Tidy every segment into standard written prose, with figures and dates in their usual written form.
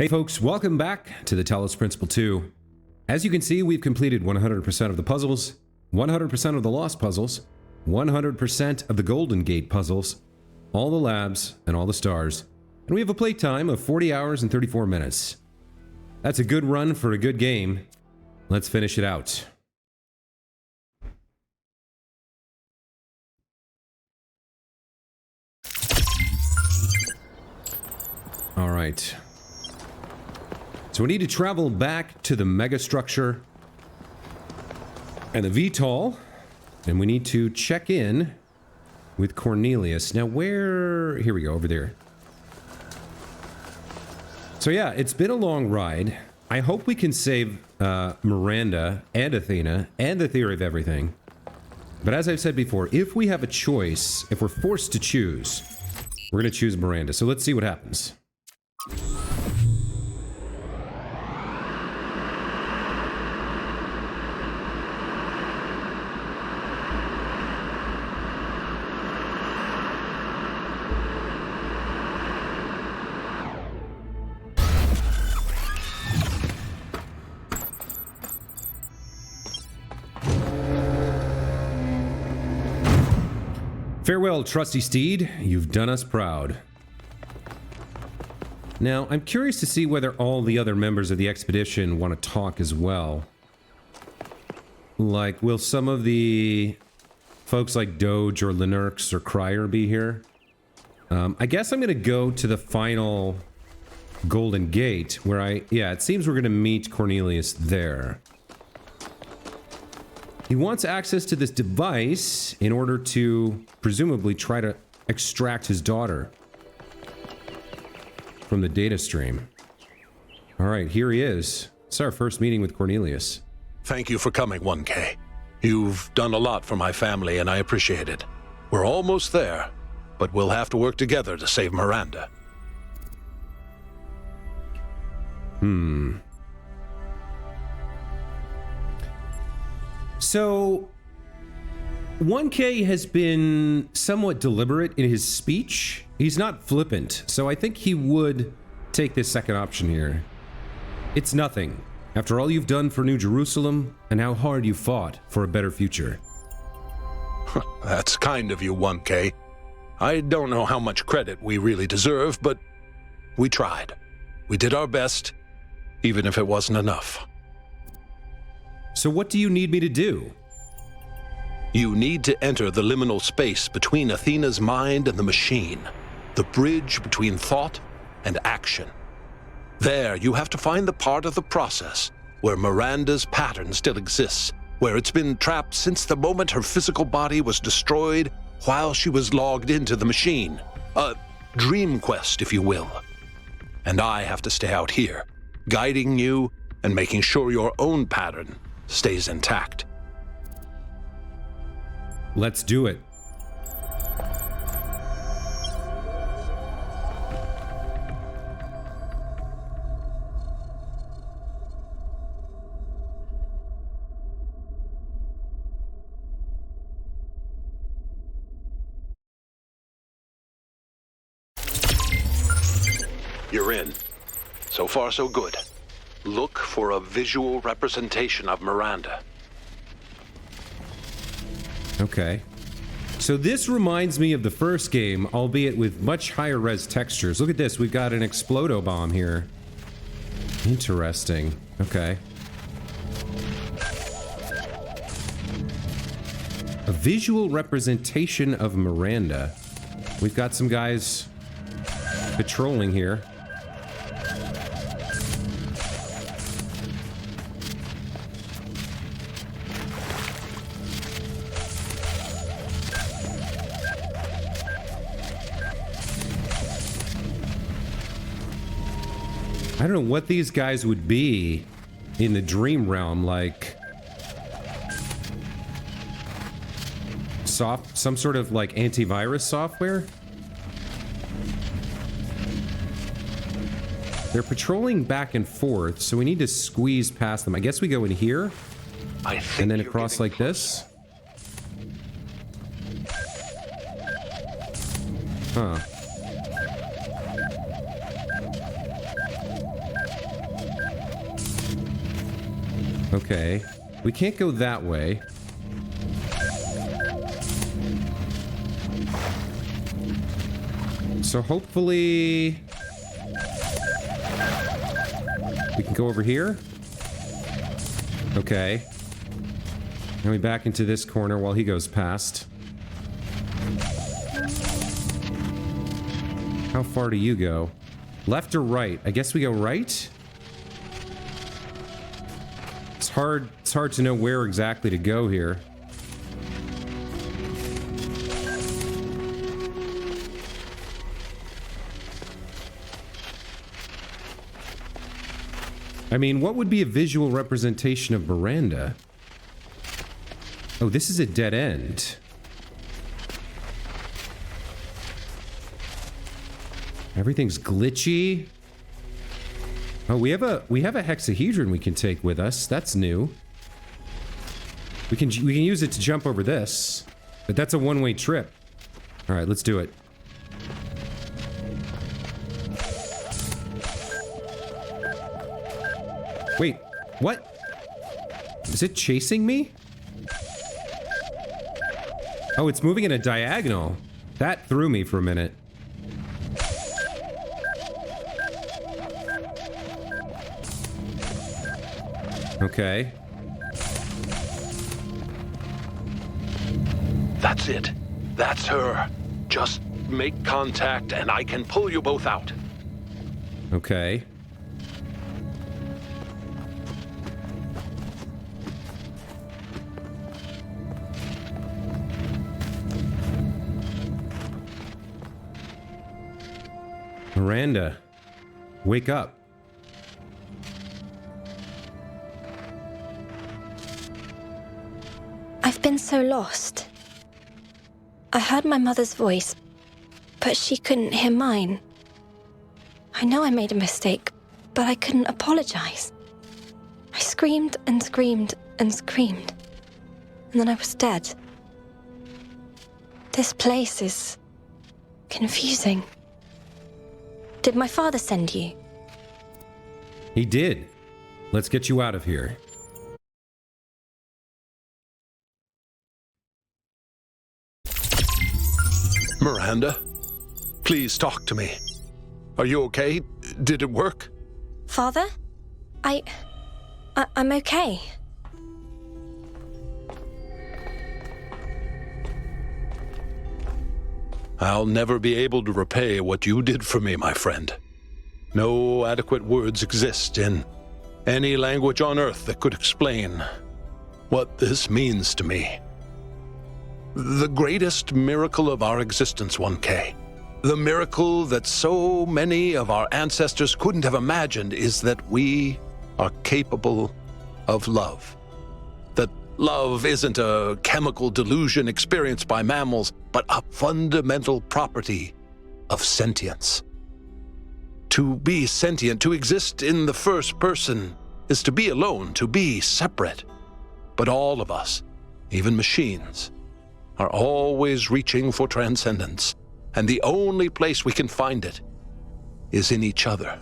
Hey folks, welcome back to the Talos Princple 2. As you can see, we've completed 100% of the puzzles, 100% of the lost puzzles, 100% of the Golden Gate puzzles, all the labs, and all the stars. And we have a playtime of 40 hours and 34 minutes. That's a good run for a good game. Let's finish it out. All right. So we need to travel back to the Megastructure and the VTOL, and we need to check in with Cornelius. Now where... Here we go, over there. So yeah, it's been a long ride. I hope we can save Miranda and Athena and the Theory of Everything. But as I've said before, if we have a choice, if we're forced to choose, we're going to choose Miranda. So let's see what happens. Farewell, trusty steed. You've done us proud. Now, I'm curious to see whether all the other members of the expedition want to talk as well. Like, will some of the folks like Doge or Linux or Crier be here? I guess I'm going to go to the final Golden Gate, where yeah, it seems we're going to meet Cornelius there. He wants access to this device in order to, presumably, try to extract his daughter from the data stream. Alright, here he is. It's our first meeting with Cornelius. Thank you for coming, 1K. You've done a lot for my family, and I appreciate it. We're almost there, but we'll have to work together to save Miranda. So, 1K has been somewhat deliberate in his speech. He's not flippant, so I think he would take this second option here. It's nothing, after all you've done for New Jerusalem, and how hard you fought for a better future. That's kind of you, 1K. I don't know how much credit we really deserve, but we tried. We did our best, even if it wasn't enough. So what do you need me to do? You need to enter the liminal space between Athena's mind and the machine, the bridge between thought and action. There, you have to find the part of the process where Miranda's pattern still exists, where it's been trapped since the moment her physical body was destroyed while she was logged into the machine. A dream quest, if you will. And I have to stay out here, guiding you and making sure your own pattern stays intact. Let's do it. You're in. So far, so good. Look for a visual representation of Miranda. Okay. So this reminds me of the first game, albeit with much higher res textures. Look at this, we've got an Explodo bomb here. Interesting. Okay. A visual representation of Miranda. We've got some guys patrolling here. I don't know what these guys would be in the dream realm, like some sort of like antivirus software. They're patrolling back and forth, so we need to squeeze past them. I guess we go in here and then across like this. Huh. Okay. We can't go that way. So hopefully we can go over here. Okay. Now we back into this corner while he goes past. How far do you go? Left or right? I guess we go right? It's hard to know where exactly to go here. I mean, what would be a visual representation of Miranda? Oh, this is a dead end. Everything's glitchy. Oh, we have a hexahedron we can take with us. That's new. We can use it to jump over this, but that's a one-way trip. All right, let's do it. Wait, what? Is it chasing me? Oh, it's moving in a diagonal. That threw me for a minute. Okay. That's it. That's her. Just make contact and I can pull you both out. Okay. Miranda, wake up. I've been so lost. I heard my mother's voice, but she couldn't hear mine. I know I made a mistake, but I couldn't apologize. I screamed and screamed and screamed, and then I was dead. This place is confusing. Did my father send you? He did. Let's get you out of here. Miranda, please talk to me. Are you okay? Did it work? Father? I'm okay. I'll never be able to repay what you did for me, my friend. No adequate words exist in any language on Earth that could explain what this means to me. The greatest miracle of our existence, 1K. The miracle that so many of our ancestors couldn't have imagined is that we are capable of love. That love isn't a chemical delusion experienced by mammals, but a fundamental property of sentience. To be sentient, to exist in the first person, is to be alone, to be separate. But all of us, even machines, are always reaching for transcendence, and the only place we can find it is in each other.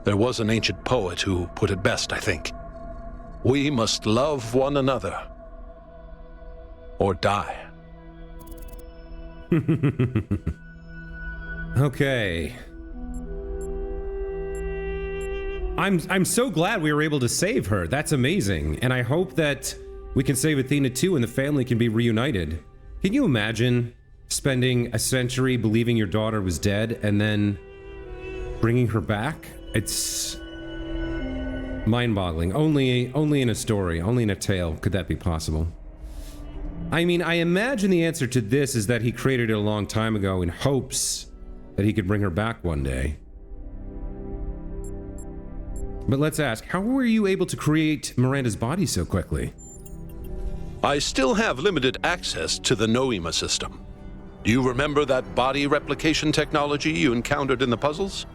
There was an ancient poet who put it best, I think. We must love one another, or die. Okay. I'm so glad we were able to save her. That's amazing. And I hope that we can save Athena too and the family can be reunited. Can you imagine spending a century believing your daughter was dead and then bringing her back? It's mind-boggling. Only in a story, only in a tale could that be possible. I mean, I imagine the answer to this is that he created it a long time ago in hopes that he could bring her back one day. But let's ask, how were you able to create Miranda's body so quickly? I still have limited access to the Noema system. Do you remember that body replication technology you encountered in the puzzles?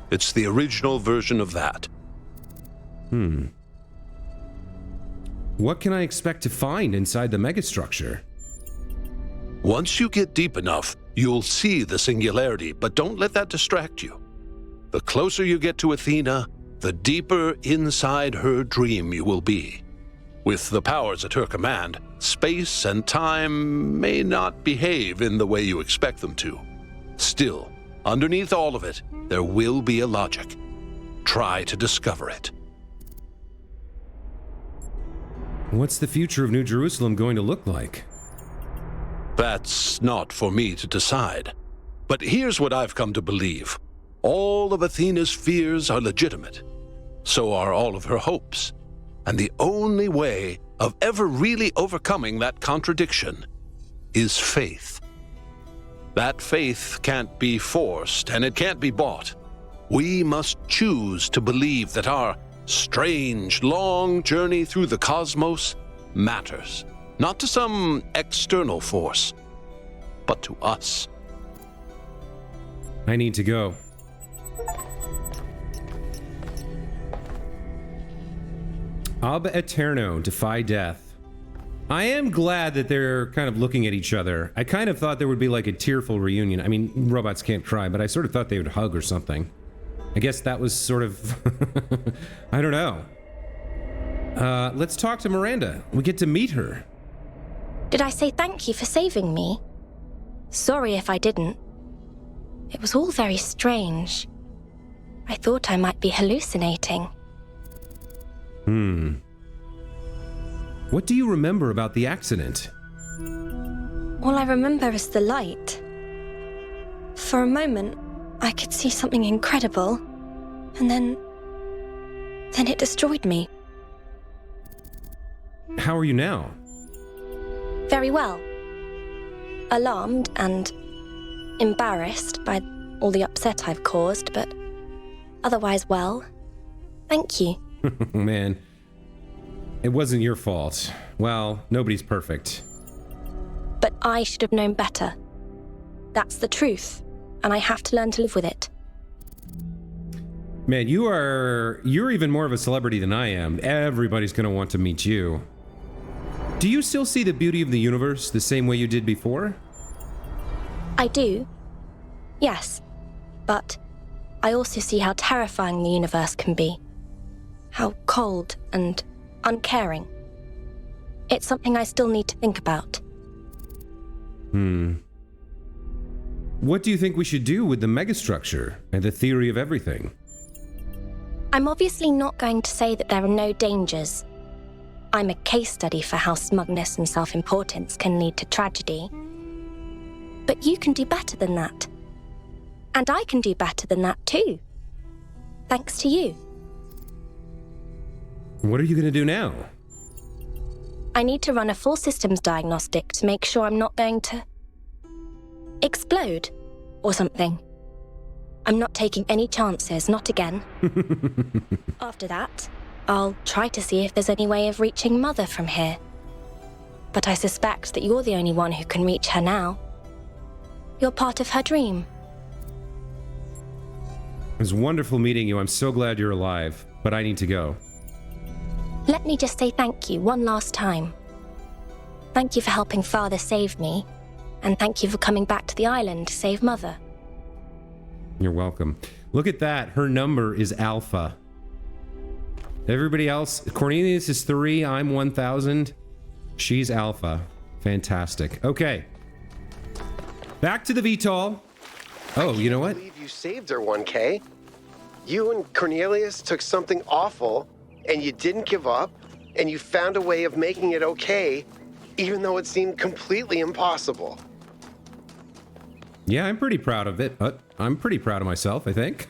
It's the original version of that. What can I expect to find inside the Megastructure? Once you get deep enough, you'll see the singularity, but don't let that distract you. The closer you get to Athena, the deeper inside her dream you will be. With the powers at her command, space and time may not behave in the way you expect them to. Still, underneath all of it, there will be a logic. Try to discover it. What's the future of New Jerusalem going to look like? That's not for me to decide. But here's what I've come to believe. All of Athena's fears are legitimate. So are all of her hopes. And the only way of ever really overcoming that contradiction is faith. That faith can't be forced, and it can't be bought. We must choose to believe that our strange, long journey through the cosmos matters, not to some external force, but to us. I need to go. Ab Eterno, defy death. I am glad that they're kind of looking at each other. I kind of thought there would be like a tearful reunion. I mean, robots can't cry, but I sort of thought they would hug or something. I guess that was sort of... I don't know. Let's talk to Miranda. We get to meet her. Did I say thank you for saving me? Sorry if I didn't. It was all very strange. I thought I might be hallucinating. What do you remember about the accident? All I remember is the light. For a moment, I could see something incredible, and then it destroyed me. How are you now? Very well. Alarmed and embarrassed by all the upset I've caused, but otherwise well. Thank you. Man, it wasn't your fault. Well, nobody's perfect. But I should have known better. That's the truth, and I have to learn to live with it. Man, you're even more of a celebrity than I am. Everybody's gonna want to meet you. Do you still see the beauty of the universe the same way you did before? I do. Yes. But I also see how terrifying the universe can be. How cold and uncaring. It's something I still need to think about. What do you think we should do with the megastructure and the theory of everything? I'm obviously not going to say that there are no dangers. I'm a case study for how smugness and self-importance can lead to tragedy. But you can do better than that. And I can do better than that too. Thanks to you. What are you gonna do now? I need to run a full systems diagnostic to make sure I'm not going to explode or something. I'm not taking any chances, not again. After that, I'll try to see if there's any way of reaching Mother from here. But I suspect that you're the only one who can reach her now. You're part of her dream. It was wonderful meeting you. I'm so glad you're alive, but I need to go. Let me just say thank you one last time. Thank you for helping Father save me, and thank you for coming back to the island to save Mother. You're welcome. Look at that. Her number is Alpha. Everybody else, Cornelius is 3, I'm 1000. She's Alpha. Fantastic. Okay. Back to the VTOL. Oh, you know what? I believe you saved her, 1K. You and Cornelius took something awful, and you didn't give up, and you found a way of making it okay, even though it seemed completely impossible. Yeah, I'm pretty proud of it. I'm pretty proud of myself, I think.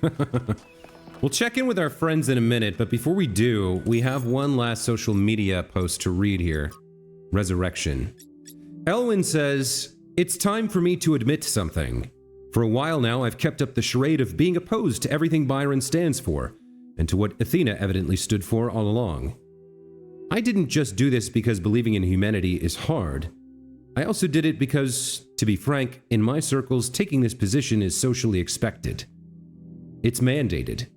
We'll check in with our friends in a minute, but before we do, we have one last social media post to read here. Resurrection. Elwin says, "It's time for me to admit something. For a while now, I've kept up the charade of being opposed to everything Byron stands for, and to what Athena evidently stood for all along. I didn't just do this because believing in humanity is hard. I also did it because, to be frank, in my circles, taking this position is socially expected. It's mandated.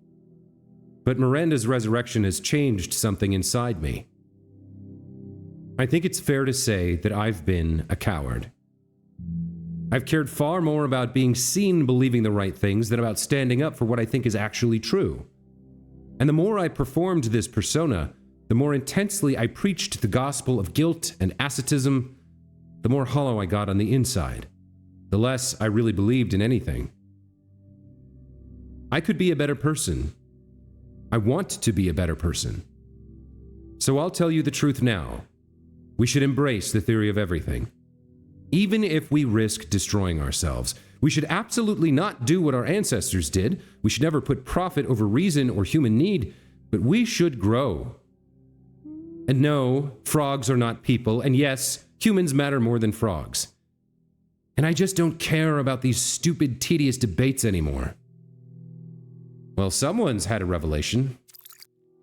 But Miranda's resurrection has changed something inside me. I think it's fair to say that I've been a coward. I've cared far more about being seen believing the right things than about standing up for what I think is actually true. And the more I performed this persona, the more intensely I preached the gospel of guilt and asceticism, the more hollow I got on the inside, the less I really believed in anything. I could be a better person. I want to be a better person. So I'll tell you the truth now. We should embrace the theory of everything. Even if we risk destroying ourselves, we should absolutely not do what our ancestors did. We should never put profit over reason or human need, but we should grow. And no, frogs are not people, and yes, humans matter more than frogs. And I just don't care about these stupid, tedious debates anymore. Well, someone's had a revelation.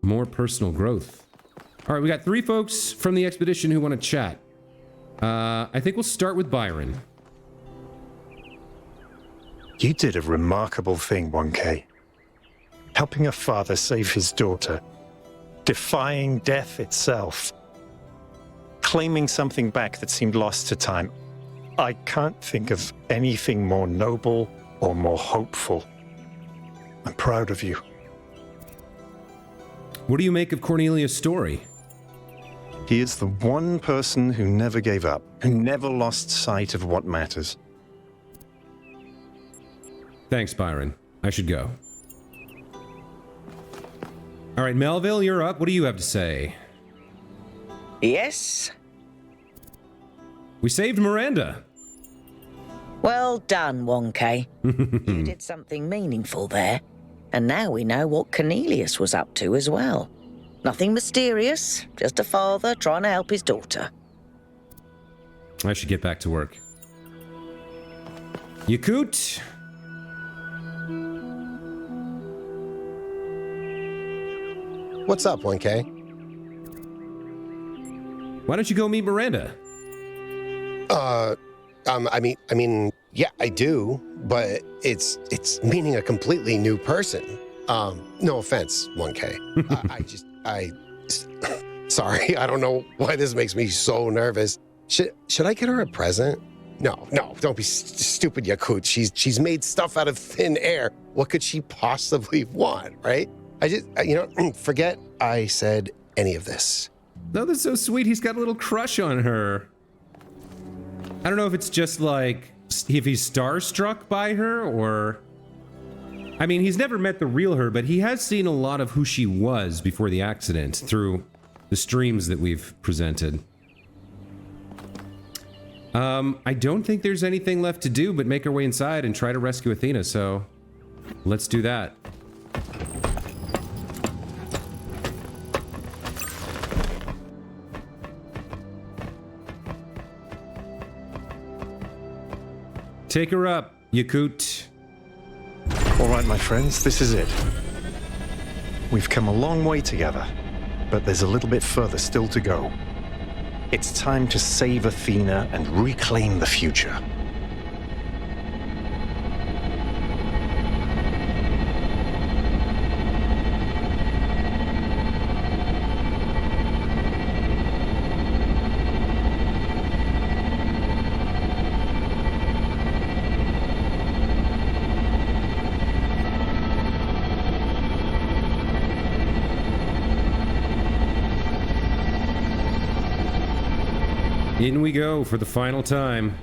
More personal growth. All right, we got 3 folks from the expedition who want to chat. I think we'll start with Byron. You did a remarkable thing, 1K. Helping a father save his daughter. Defying death itself. Claiming something back that seemed lost to time. I can't think of anything more noble or more hopeful. I'm proud of you. What do you make of Cornelius' story? He is the one person who never gave up, who never lost sight of what matters. Thanks, Byron. I should go. All right, Melville, you're up. What do you have to say? Yes? We saved Miranda. Well done, 1K. You did something meaningful there. And now we know what Cornelius was up to as well. Nothing mysterious, just a father trying to help his daughter. I should get back to work. Yakut? What's up, 1K? Why don't you go meet Miranda? I mean, yeah, I do, but it's meeting a completely new person. No offense, 1K. Sorry, I don't know why this makes me so nervous. Should I get her a present? No, don't be stupid, Yakut. She's made stuff out of thin air. What could she possibly want, right? Forget I said any of this. No, that's so sweet. He's got a little crush on her. I don't know if it's just like, if he's starstruck by her, or... I mean, he's never met the real her, but he has seen a lot of who she was before the accident through the streams that we've presented. I don't think there's anything left to do but make our way inside and try to rescue Athena, so let's do that. Take her up, Yakut. All right, my friends, this is it. We've come a long way together, but there's a little bit further still to go. It's time to save Athena and reclaim the future. In we go for the final time.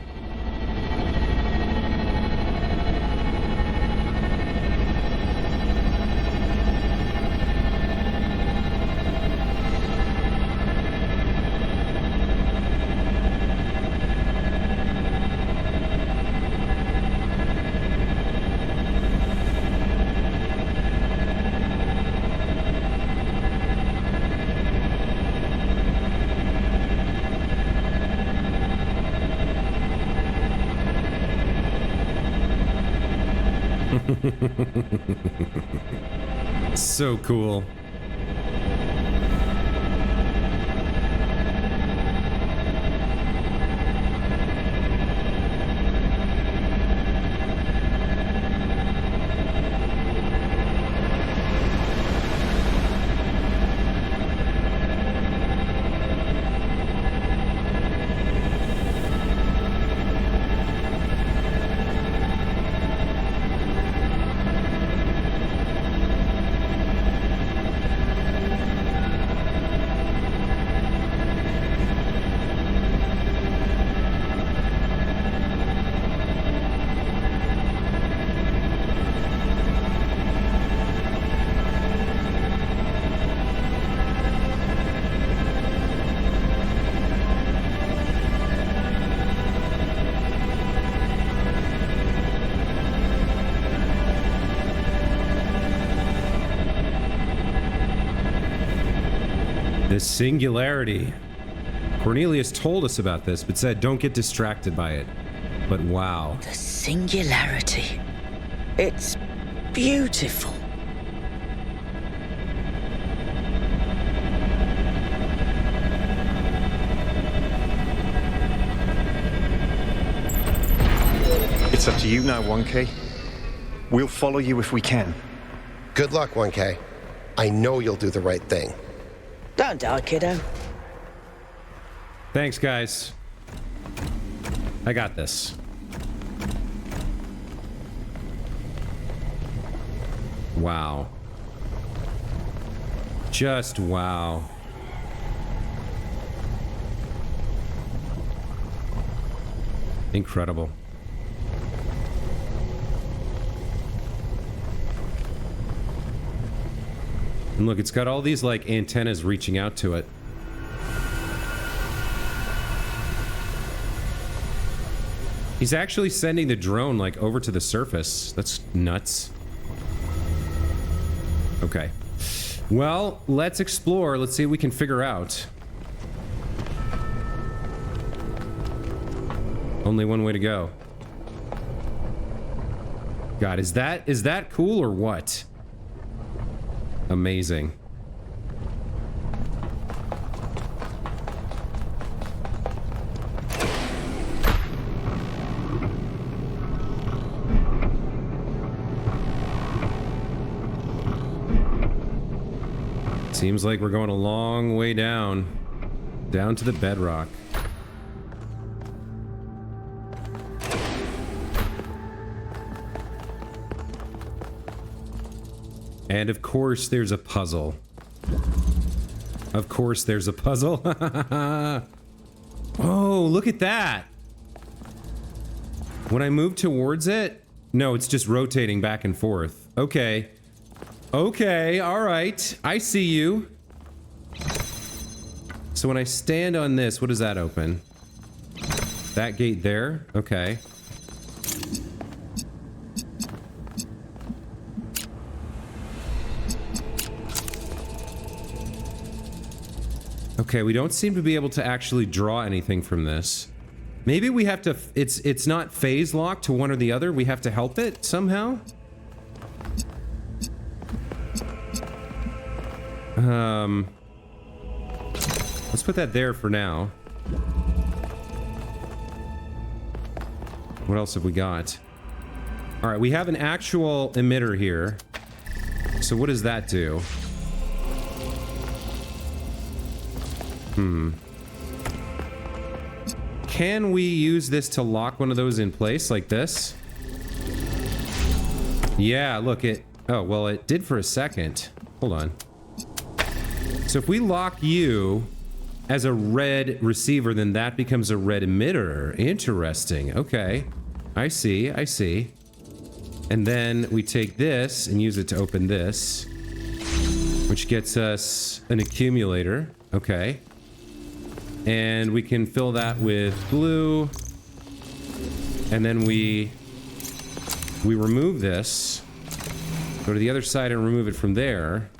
So cool. The singularity. Cornelius told us about this, but said don't get distracted by it. But wow. The singularity. It's beautiful. It's up to you now, 1K. We'll follow you if we can. Good luck, 1K. I know you'll do the right thing. Don't die, kiddo. Thanks, guys. I got this. Wow. Just wow. Incredible. And look, it's got all these like antennas reaching out to it. He's actually sending the drone like over to the surface. That's nuts. Okay. Well, let's explore. Let's see what we can figure out. Only one way to go. God, is that cool or what? Amazing. Seems like we're going a long way down to the bedrock. And of course there's a puzzle. Of course there's a puzzle. Oh, look at that. When I move towards it, no, it's just rotating back and forth. Okay. Okay, all right. I see you. So when I stand on this, what does that open? That gate there? Okay. Okay, we don't seem to be able to actually draw anything from this. Maybe we have to... It's not phase locked to one or the other. We have to help it somehow? Let's put that there for now. What else have we got? All right, we have an actual emitter here. So what does that do? Can we use this to lock one of those in place like this? Yeah, look, it... Oh, well, it did for a second. Hold on. So if we lock you as a red receiver, then that becomes a red emitter. Interesting. Okay. I see. I see. And then we take this and use it to open this, which gets us an accumulator. Okay. And we can fill that with blue. And then we remove this. Go to the other side and remove it from there.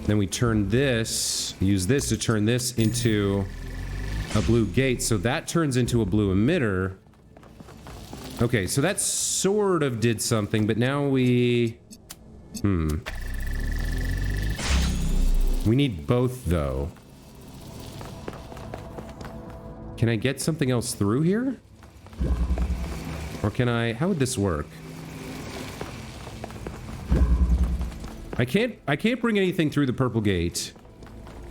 Then we turn this, use this to turn this into a blue gate. So that turns into a blue emitter. Okay, so that sort of did something, but now we... We need both, though. Can I get something else through here? Or can I... How would this work? I can't bring anything through the purple gate.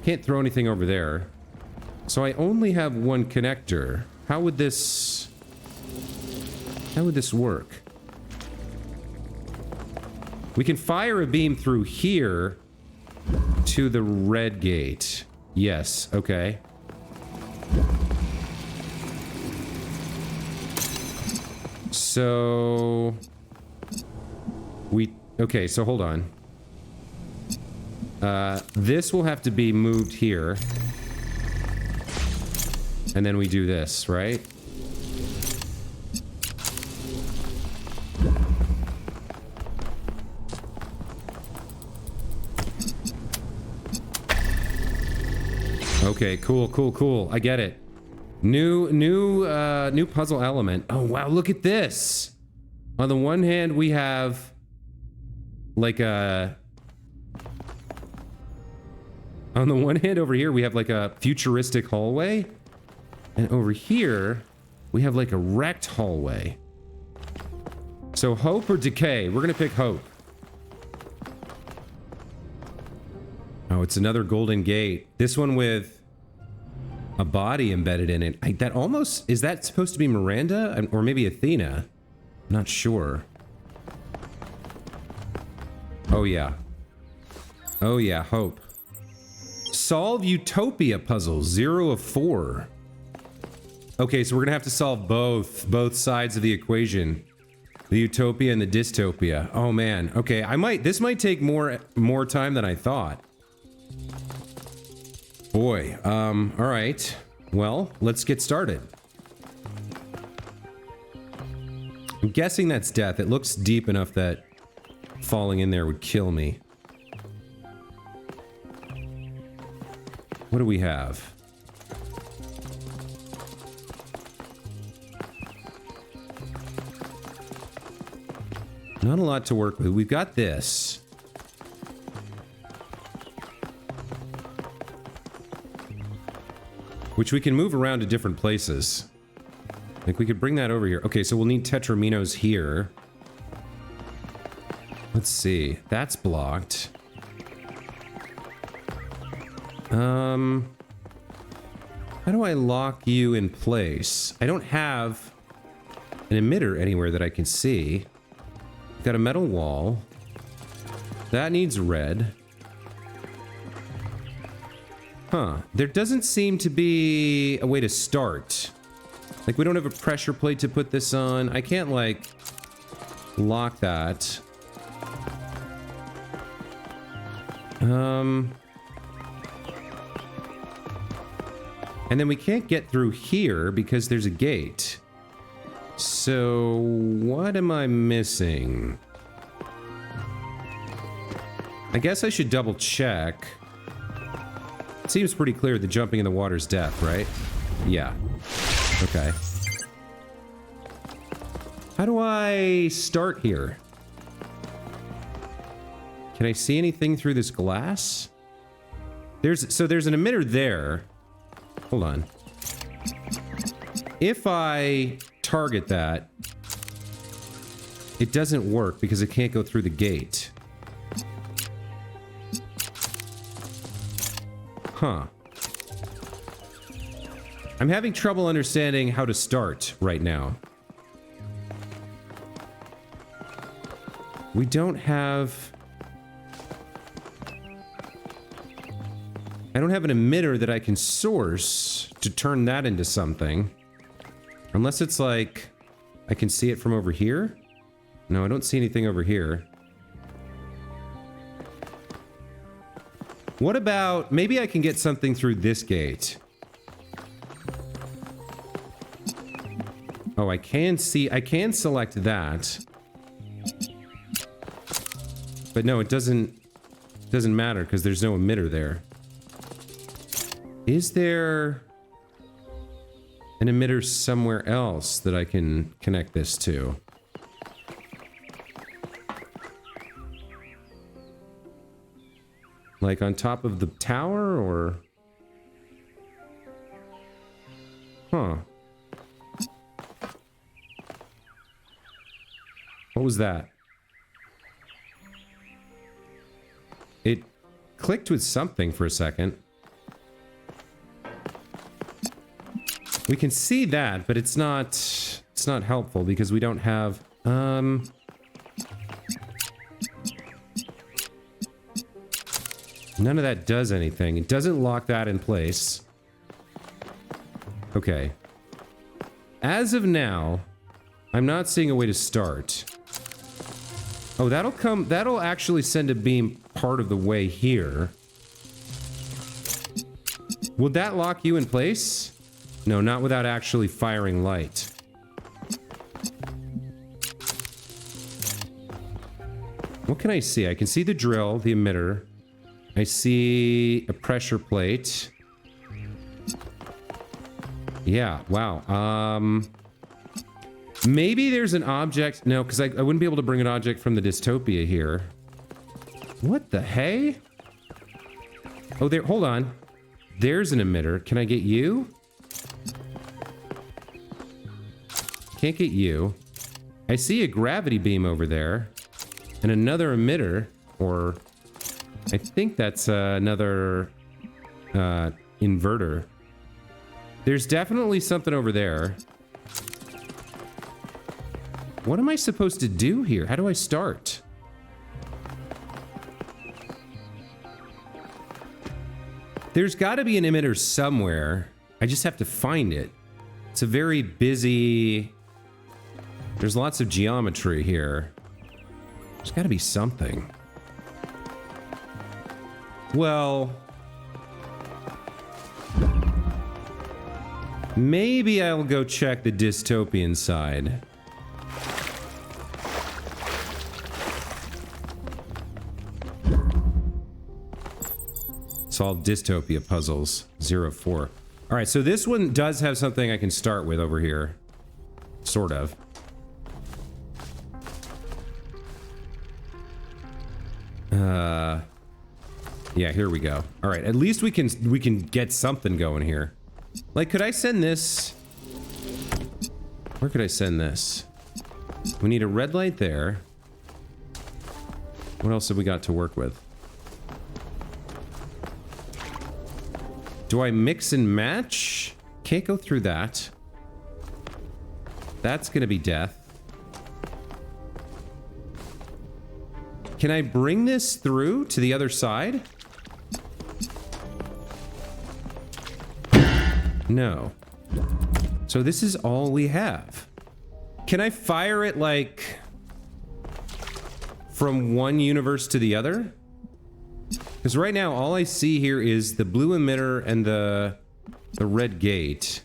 Can't throw anything over there. So I only have one connector. How would this work? We can fire a beam through here to the red gate. Yes, okay. So okay, so hold on. This will have to be moved here. And then we do this, right? Okay, cool. I get it. New puzzle element. Oh wow, look at this. On the one hand, we have like a... On the one hand over here, we have like a futuristic hallway. And over here, we have like a wrecked hallway. So hope or decay? We're gonna pick hope. Oh, it's another golden gate. This one with a body embedded in it. That almost... Is that supposed to be Miranda? Or maybe Athena? I'm not sure. Oh yeah. Oh yeah, hope. Solve Utopia puzzle, 0 of 4. Okay, so we're gonna have to solve both sides of the equation. The utopia and the dystopia. Oh man, okay, this might take more time than I thought. Boy, all right. Well, let's get started. I'm guessing that's death. It looks deep enough that falling in there would kill me. What do we have? Not a lot to work with. We've got this. Which we can move around to different places. I think we could bring that over here. Okay, so we'll need tetraminos here. Let's see. That's blocked. How do I lock you in place? I don't have an emitter anywhere that I can see. Got a metal wall. That needs red. Huh. There doesn't seem to be a way to start. Like, we don't have a pressure plate to put this on. I can't, like, lock that. And then we can't get through here because there's a gate. So, what am I missing? I guess I should double check. It seems pretty clear that jumping in the water's death, right? Yeah. Okay. How do I start here? Can I see anything through this glass? There's an emitter there. Hold on. If I target that, it doesn't work because it can't go through the gate. Huh. I'm having trouble understanding how to start right now. We don't have... I don't have an emitter that I can source to turn that into something. Unless it's like... I can see it from over here? No, I don't see anything over here. What about... Maybe I can get something through this gate. Oh, I can see... I can select that. But no, it doesn't matter because there's no emitter there. Is there an emitter somewhere else that I can connect this to? Like on top of the tower, or... Huh. What was that? It clicked with something for a second. We can see that, but it's not helpful because we don't have, none of that does anything. It doesn't lock that in place. Okay. As of now, I'm not seeing a way to start. Oh, that'll actually send a beam part of the way here. Would that lock you in place? No, not without actually firing light. What can I see? I can see the drill, the emitter. I see a pressure plate. Yeah, wow. Maybe there's an object. No, because I wouldn't be able to bring an object from the dystopia here. What the hey? Oh, there, hold on. There's an emitter. Can I get you? Can't get you. I see a gravity beam over there. And another emitter, or I think that's another inverter. There's definitely something over there. What am I supposed to do here? How do I start? There's got to be an emitter somewhere. I just have to find it. It's a very busy... There's lots of geometry here. There's got to be something. Well... maybe I'll go check the dystopian side. Solve dystopia puzzles 04. All right, so this one does have something I can start with over here. Sort of. Yeah, here we go. All right, at least we can get something going here. Like, could I send this? Where could I send this? We need a red light there. What else have we got to work with? Do I mix and match? Can't go through that. That's gonna be death. Can I bring this through to the other side? No. So this is all we have. Can I fire it, like, from one universe to the other? Because right now, all I see here is the blue emitter and the red gate.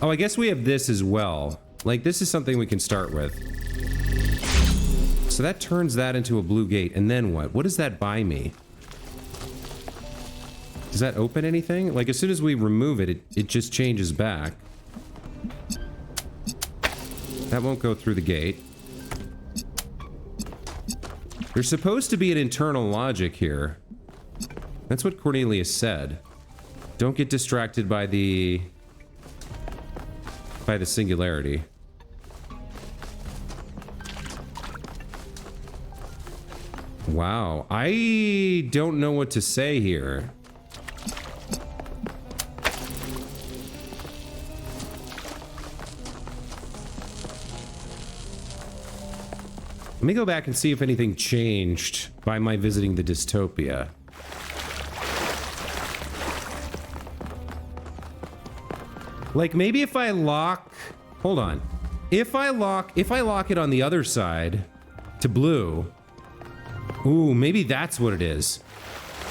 Oh, I guess we have this as well. Like, this is something we can start with. So that turns that into a blue gate. And then what? What does that buy me? Does that open anything? Like, as soon as we remove it, it just changes back. That won't go through the gate. There's supposed to be an internal logic here. That's what Cornelius said. Don't get distracted by the singularity. Wow, I don't know what to say here. Let me go back and see if anything changed by my visiting the dystopia. Like, maybe if I lock... Hold on. If I lock it on the other side to blue... Ooh, maybe that's what it is.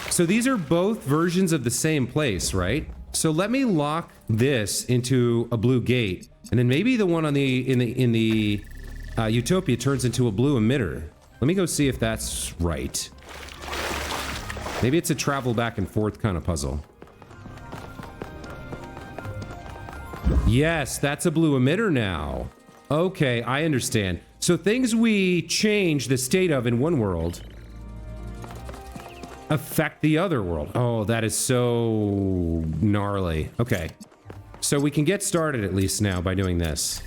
So these are both versions of the same place, right? So let me lock this into a blue gate, and then maybe the one on in the Utopia turns into a blue emitter. Let me go see if that's right. Maybe it's a travel back and forth kind of puzzle. Yes, that's a blue emitter now. Okay, I understand. So things we change the state of in one world affect the other world. Oh, that is so gnarly. Okay, so we can get started at least now by doing this.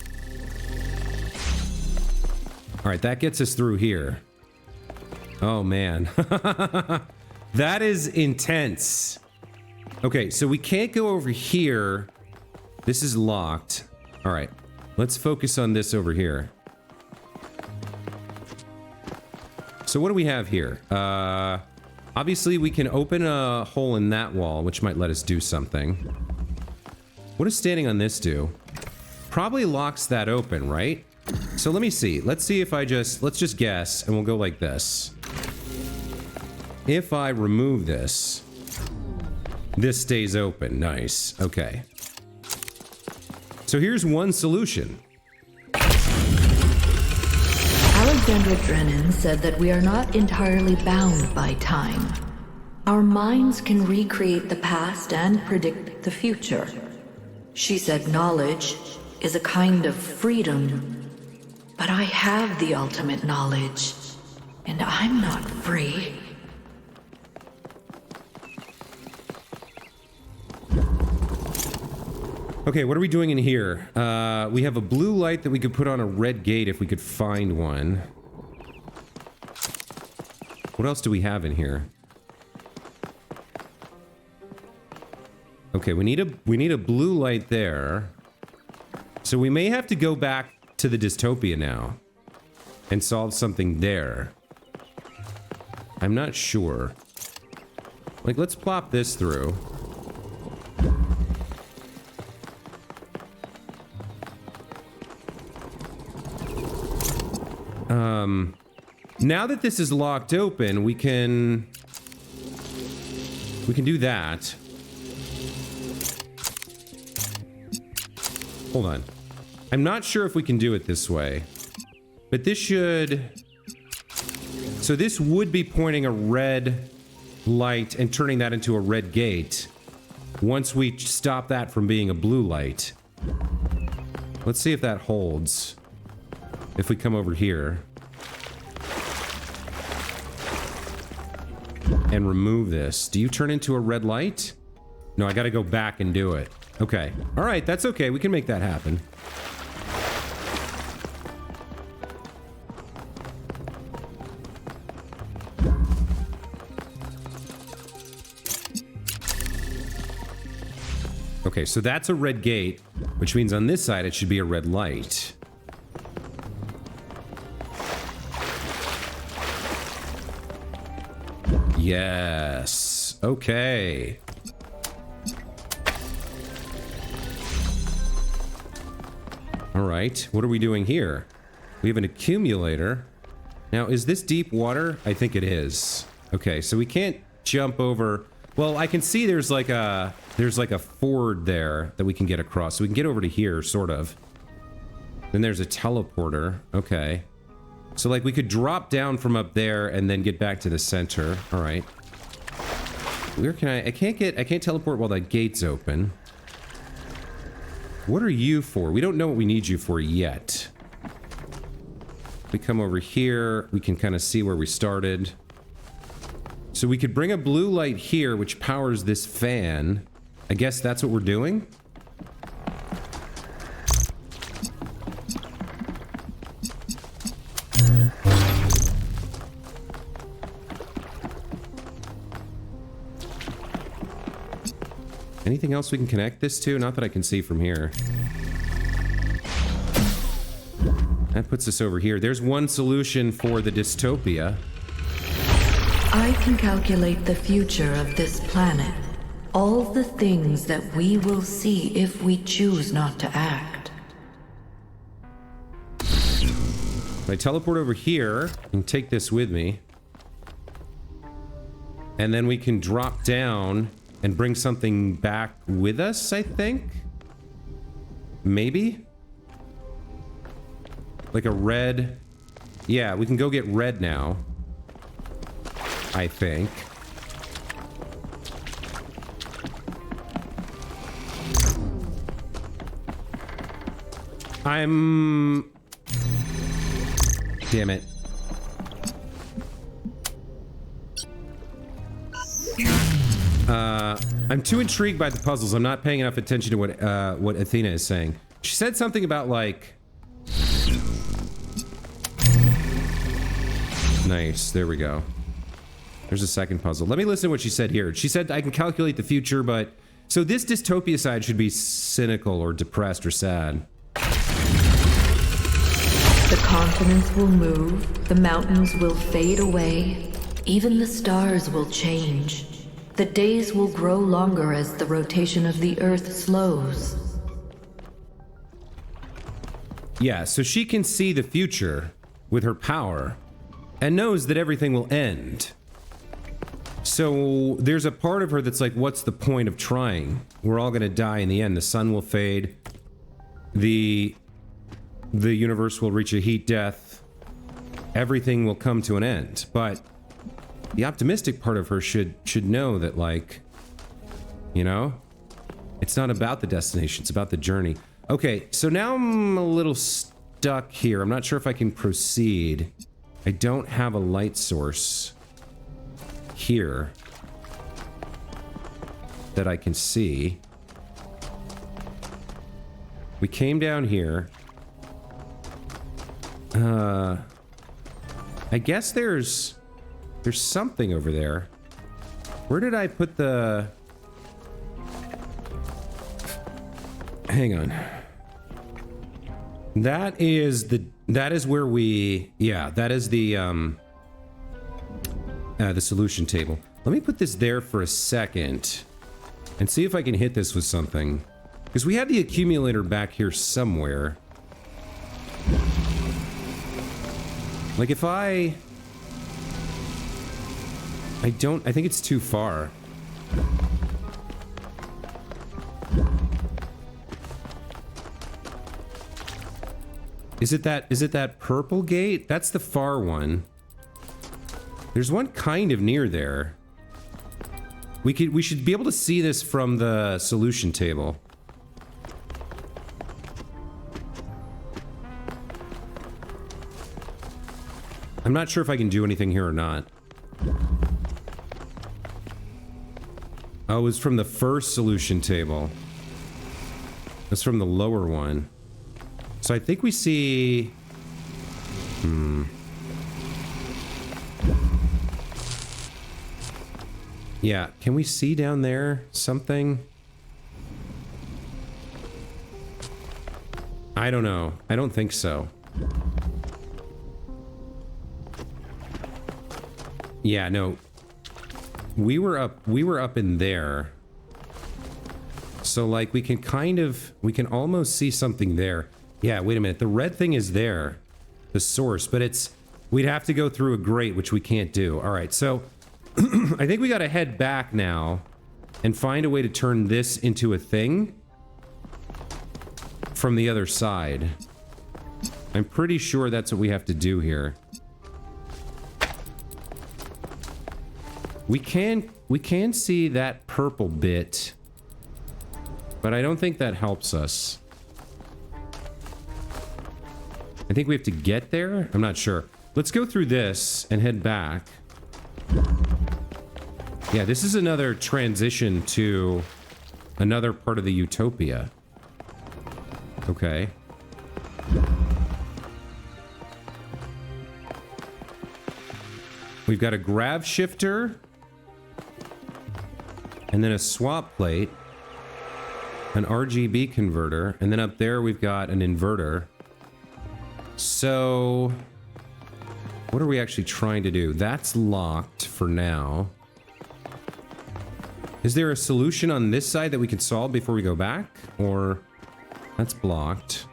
All right, that gets us through here. Oh, man. That is intense. Okay, so we can't go over here. This is locked. All right, let's focus on this over here. So what do we have here? Obviously, we can open a hole in that wall, which might let us do something. What does standing on this do? Probably locks that open, right? So let me see. Let's see if let's just guess, and we'll go like this. If I remove this, this stays open. Nice. Okay. So here's one solution. Alexandra Drennan said that we are not entirely bound by time. Our minds can recreate the past and predict the future. She said knowledge is a kind of freedom. But I have the ultimate knowledge, and I'm not free. Okay, what are we doing in here? We have a blue light that we could put on a red gate if we could find one. What else do we have in here? Okay, we need a blue light there. So we may have to go back to the dystopia now and solve something there. I'm not sure. Like, let's plop this through. Now that this is locked open, we can do that. Hold on. I'm not sure if we can do it this way, but this should... So this would be pointing a red light and turning that into a red gate once we stop that from being a blue light. Let's see if that holds. If we come over here and remove this. Do you turn into a red light? No, I gotta go back and do it. Okay. All right, that's okay. We can make that happen. Okay, so that's a red gate, which means on this side it should be a red light. Yes. Okay. All right. What are we doing here? We have an accumulator. Now, is this deep water? I think it is. Okay, so we can't jump over. Well, I can see there's like a ford there that we can get across. So we can get over to here, sort of. Then there's a teleporter. Okay. So, like, we could drop down from up there and then get back to the center. All right. Where can I can't teleport while that gate's open. What are you for? We don't know what we need you for yet. We come over here. We can kind of see where we started. So we could bring a blue light here, which powers this fan. I guess that's what we're doing. Anything else we can connect this to? Not that I can see from here. That puts us over here. There's one solution for the dystopia. I can calculate the future of this planet. All the things that we will see if we choose not to act. If I teleport over here and take this with me, and then we can drop down and bring something back with us, I think? Maybe? Like a red... Yeah, we can go get red now. I think. Damn it. I'm too intrigued by the puzzles. I'm not paying enough attention to what Athena is saying. She said something about, like... Nice, there we go. There's a second puzzle. Let me listen to what she said here. She said I can calculate the future, but... So this dystopia side should be cynical or depressed or sad. The continents will move, the mountains will fade away, even the stars will change. The days will grow longer as the rotation of the Earth slows. Yeah, so she can see the future with her power and knows that everything will end. So there's a part of her that's like, what's the point of trying? We're all gonna die in the end. The sun will fade. The universe will reach a heat death. Everything will come to an end. But the optimistic part of her should know that, like, you know, It's not about the destination, it's about the journey. Okay, so now I'm a little stuck here. I'm not sure if I can proceed. I don't have a light source here that I can see. We came down here. I guess there's something over there. Where did I put the... Hang on. That is where we... Yeah, that is the solution table. Let me put this there for a second and see if I can hit this with something. Because we had the accumulator back here somewhere. Like if I think it's too far. Is it that purple gate? That's the far one. There's one kind of near there. We should be able to see this from the solution table. I'm not sure if I can do anything here or not. Oh, it was from the first solution table. That's from the lower one. So I think we see... Yeah, can we see down there something? I don't know. I don't think so. Yeah, no. We were up in there. So like we can almost see something there. Yeah, wait a minute. The red thing is there. The source, but we'd have to go through a grate, which we can't do. All right, so I think we got to head back now and find a way to turn this into a thing from the other side. I'm pretty sure that's what we have to do here. We can see that purple bit, but I don't think that helps us. I think we have to get there? I'm not sure. Let's go through this and head back. Yeah, this is another transition to another part of the utopia. Okay. We've got a grav shifter. And then a swap plate. An RGB converter. And then up there we've got an inverter. So... what are we actually trying to do? That's locked for now. Is there a solution on this side that we can solve before we go back? Or... that's blocked.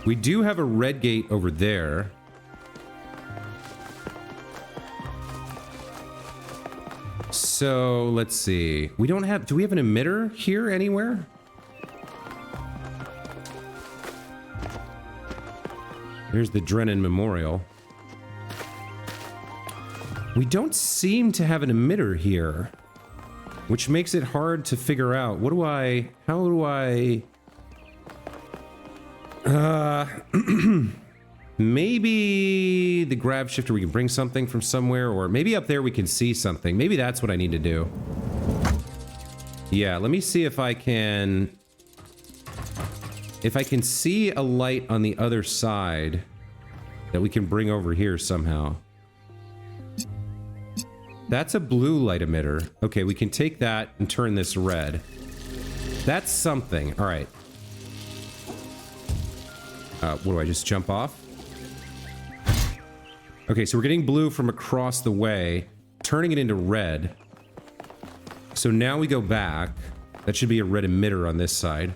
We do have a red gate over there. So, let's see. We don't have... do we have an emitter here anywhere? There's the Drennan Memorial. We don't seem to have an emitter here, which makes it hard to figure out. What do I... how do I... maybe the grab shifter, we can bring something from somewhere, or maybe up there we can see something. Maybe that's what I need to do. Yeah, let me see if I can... if I can see a light on the other side that we can bring over here somehow. That's a blue light emitter. Okay, we can take that and turn this red. That's something. All right. What do I just jump off? Okay, so we're getting blue from across the way, turning it into red. So now we go back. That should be a red emitter on this side.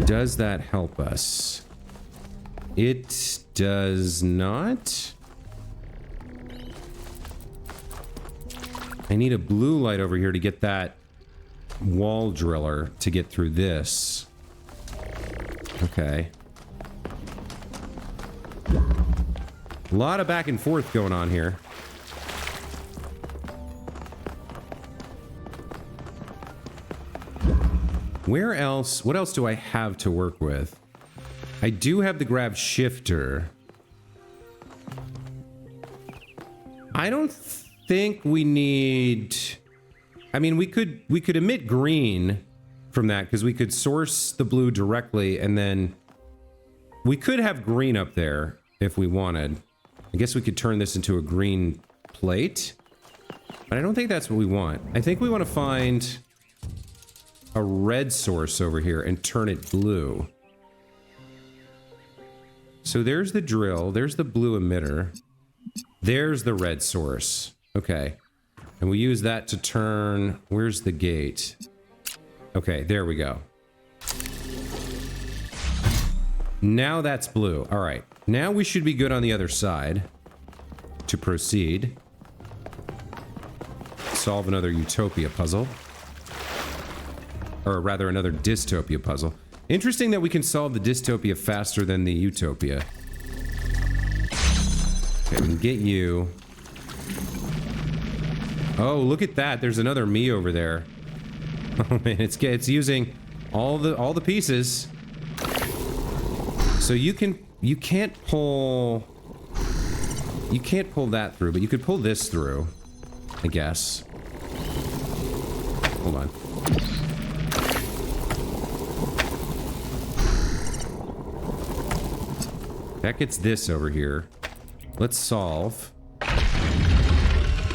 Does that help us? It does not. I need a blue light over here to get that wall driller to get through this. Okay. A lot of back and forth going on here. Where else? What else do I have to work with? I do have the grab shifter. I don't think we need... I mean, we could emit green from that because we could source the blue directly, and then we could have green up there if we wanted. I guess we could turn this into a green plate, but I don't think that's what we want. I think we want to find a red source over here and turn it blue. So there's the drill, there's the blue emitter, there's the red source. Okay. And we use that to turn... Where's the gate? Okay, there we go. Now that's blue. All right. Now we should be good on the other side to proceed. Solve another utopia puzzle. Or rather, another dystopia puzzle. Interesting that we can solve the dystopia faster than the utopia. Okay, we can get you... Oh, look at that. There's another me over there. Oh man, it's using all the pieces. So you can't pull that through, but you could pull this through, I guess. Hold on. That gets this over here. Let's solve.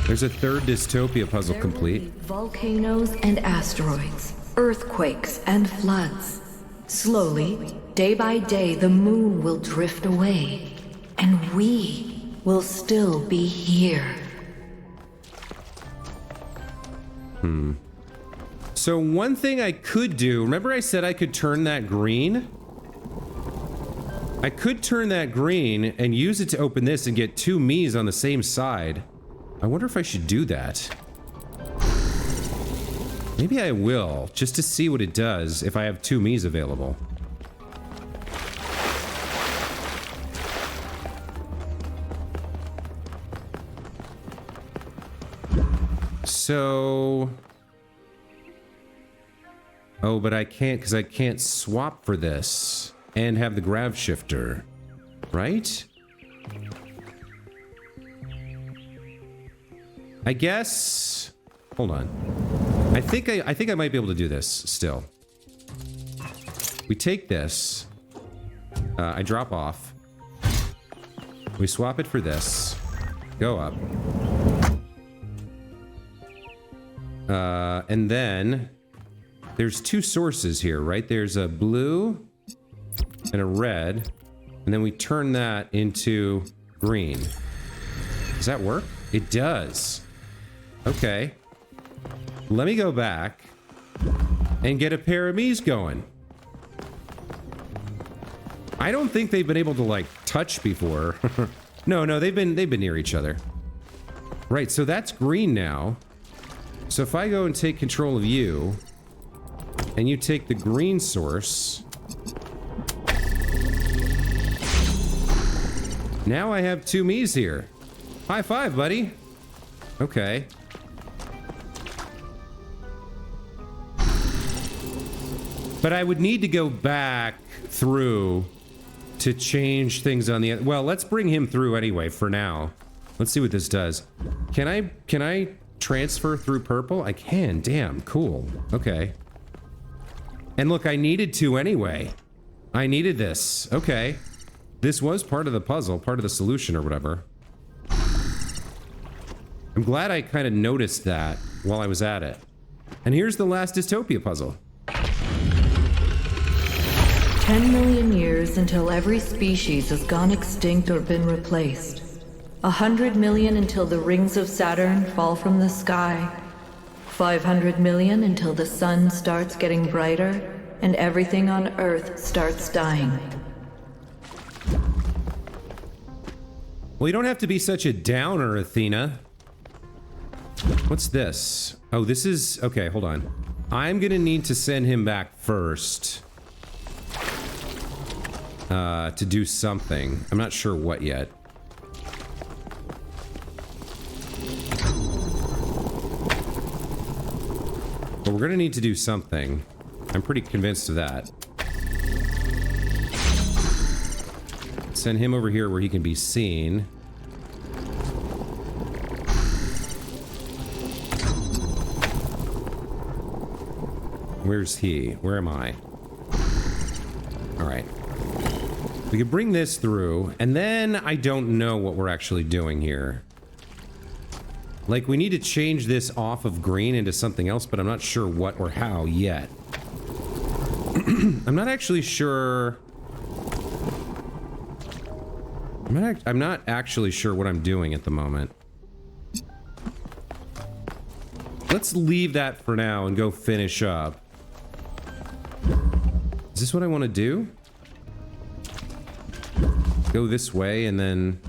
There's a third dystopia puzzle complete. Volcanoes and asteroids, earthquakes and floods. Slowly, day by day, the moon will drift away, and we will still be here. So one thing I could do, remember I said I could turn that green? I could turn that green and use it to open this and get two me's on the same side. I wonder if I should do that. Maybe I will, just to see what it does if I have two me's available. So... Oh, but I can't, because I can't swap for this and have the grav shifter, right? I guess... Hold on. I think I might be able to do this still. We take this. I drop off. We swap it for this. Go up. And then... There's two sources here, right? There's a blue and a red. And then we turn that into green. Does that work? It does. Okay. Let me go back and get a pair of me's going. I don't think they've been able to, like, touch before. No, they've been near each other. Right, so that's green now. So if I go and take control of you, and you take the green source, now I have two me's here. High five, buddy. Okay. But I would need to go back through to change things on the... Well, let's bring him through anyway for now. Let's see what this does. Can I transfer through purple? I can. Damn, cool. Okay. And look, I needed to anyway. I needed this. Okay. This was part of the puzzle, part of the solution or whatever. I'm glad I kind of noticed that while I was at it. And here's the last dystopia puzzle. 10 million years until every species has gone extinct or been replaced. 100 million until the rings of Saturn fall from the sky. 500 million until the sun starts getting brighter and everything on Earth starts dying. Well, you don't have to be such a downer, Athena. What's this? Oh, this is... Okay, hold on. I'm gonna need to send him back first. To do something. I'm not sure what yet. But we're gonna need to do something. I'm pretty convinced of that. Send him over here where he can be seen. Where's he? Where am I? Alright. We could bring this through, and then I don't know what we're actually doing here. Like, we need to change this off of green into something else, but I'm not sure what or how yet. I'm not actually sure... I'm not actually sure what I'm doing at the moment. Let's leave that for now and go finish up. Is this what I want to do? Go this way and then...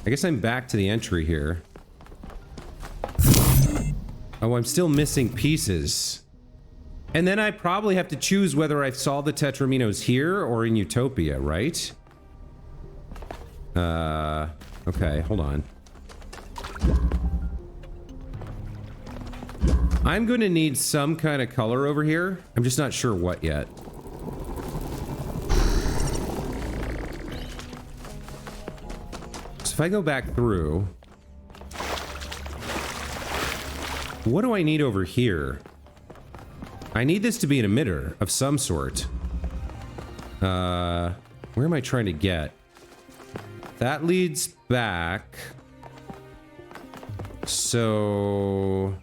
I guess I'm back to the entry here. Oh, I'm still missing pieces. And then I probably have to choose whether I solve the Tetraminos here or in Utopia, right? Okay, hold on. I'm going to need some kind of color over here. I'm just not sure what yet. So if I go back through... What do I need over here? I need this to be an emitter of some sort. Where am I trying to get? That leads back. So...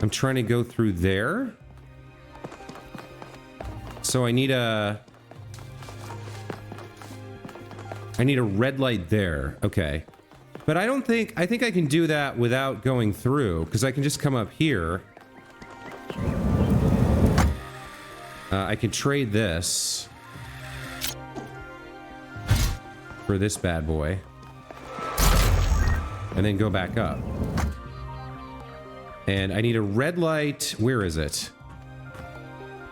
I'm trying to go through there. So I need a red light there. Okay. But I think I can do that without going through, because I can just come up here. I can trade this for this bad boy. And then go back up. And I need a red light. Where is it?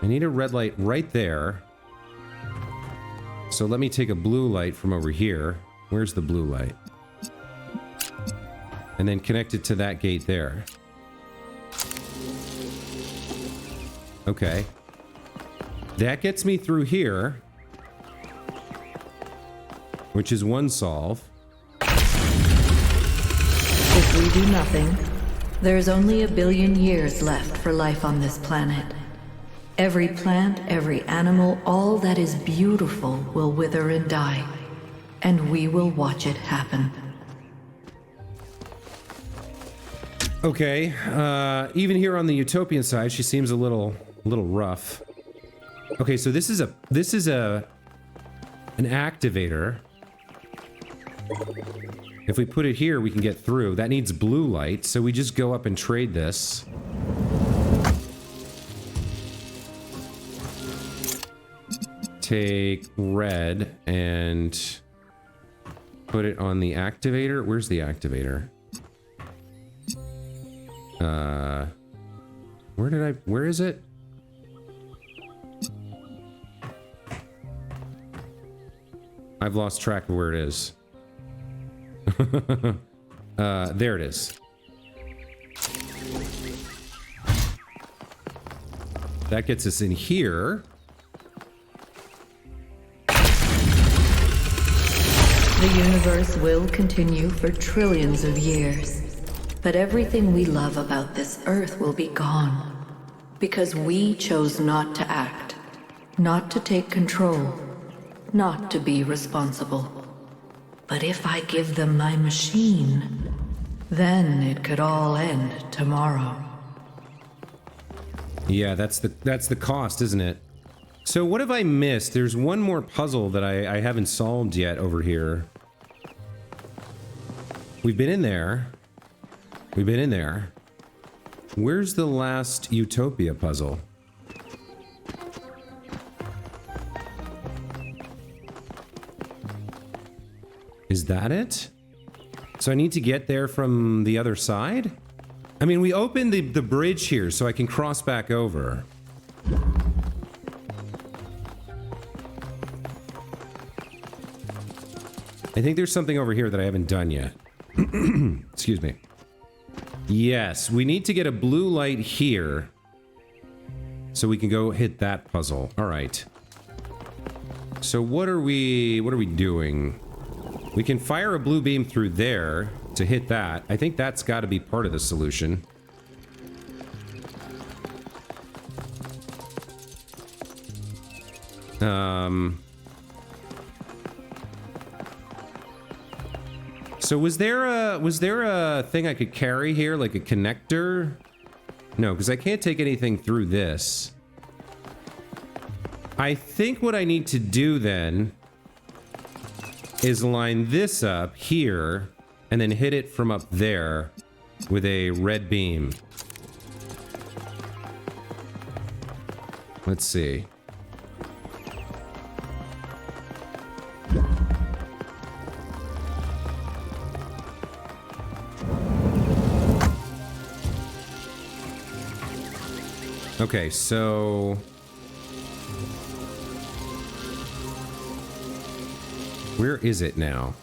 I need a red light right there. So let me take a blue light from over here. Where's the blue light? And then connect it to that gate there. Okay. That gets me through here. Which is one solve. If we do nothing, there's only 1 billion years left for life on this planet. Every plant, every animal, all that is beautiful will wither and die. And we will watch it happen. Okay, even here on the Utopian side, she seems a little rough. Okay, so this is an activator. If we put it here, we can get through. That needs blue light, so we just go up and trade this. Take red and put it on the activator. Where's the activator? Where is it? I've lost track of where it is. There it is. That gets us in here. The universe will continue for trillions of years. But everything we love about this Earth will be gone. Because we chose not to act. Not to take control. Not to be responsible. But if I give them my machine, then it could all end tomorrow. Yeah, that's the cost, isn't it? So what have I missed? There's one more puzzle that I haven't solved yet over here. We've been in there. We've been in there. Where's the last Utopia puzzle? Is that it? So I need to get there from the other side? I mean, we opened the bridge here so I can cross back over. I think there's something over here that I haven't done yet. Excuse me. Yes, we need to get a blue light here. So we can go hit that puzzle. All right. So what are we doing? We can fire a blue beam through there to hit that. I think that's got to be part of the solution. So was there a thing I could carry here, like a connector? No, because I can't take anything through this. I think what I need to do then is line this up here and then hit it from up there with a red beam. Let's see. Okay, so where is it now?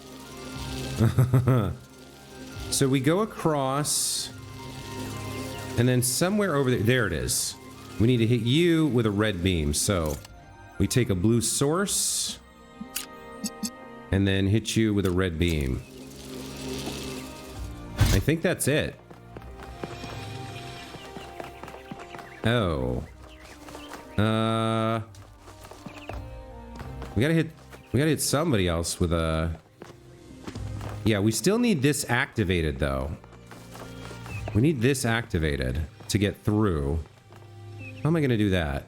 So we go across and then somewhere over there, there it is. We need to hit you with a red beam. So we take a blue source and then hit you with a red beam. I think that's it. Oh. We gotta hit somebody else with a... Yeah, we still need this activated, though. We need this activated to get through. How am I gonna do that?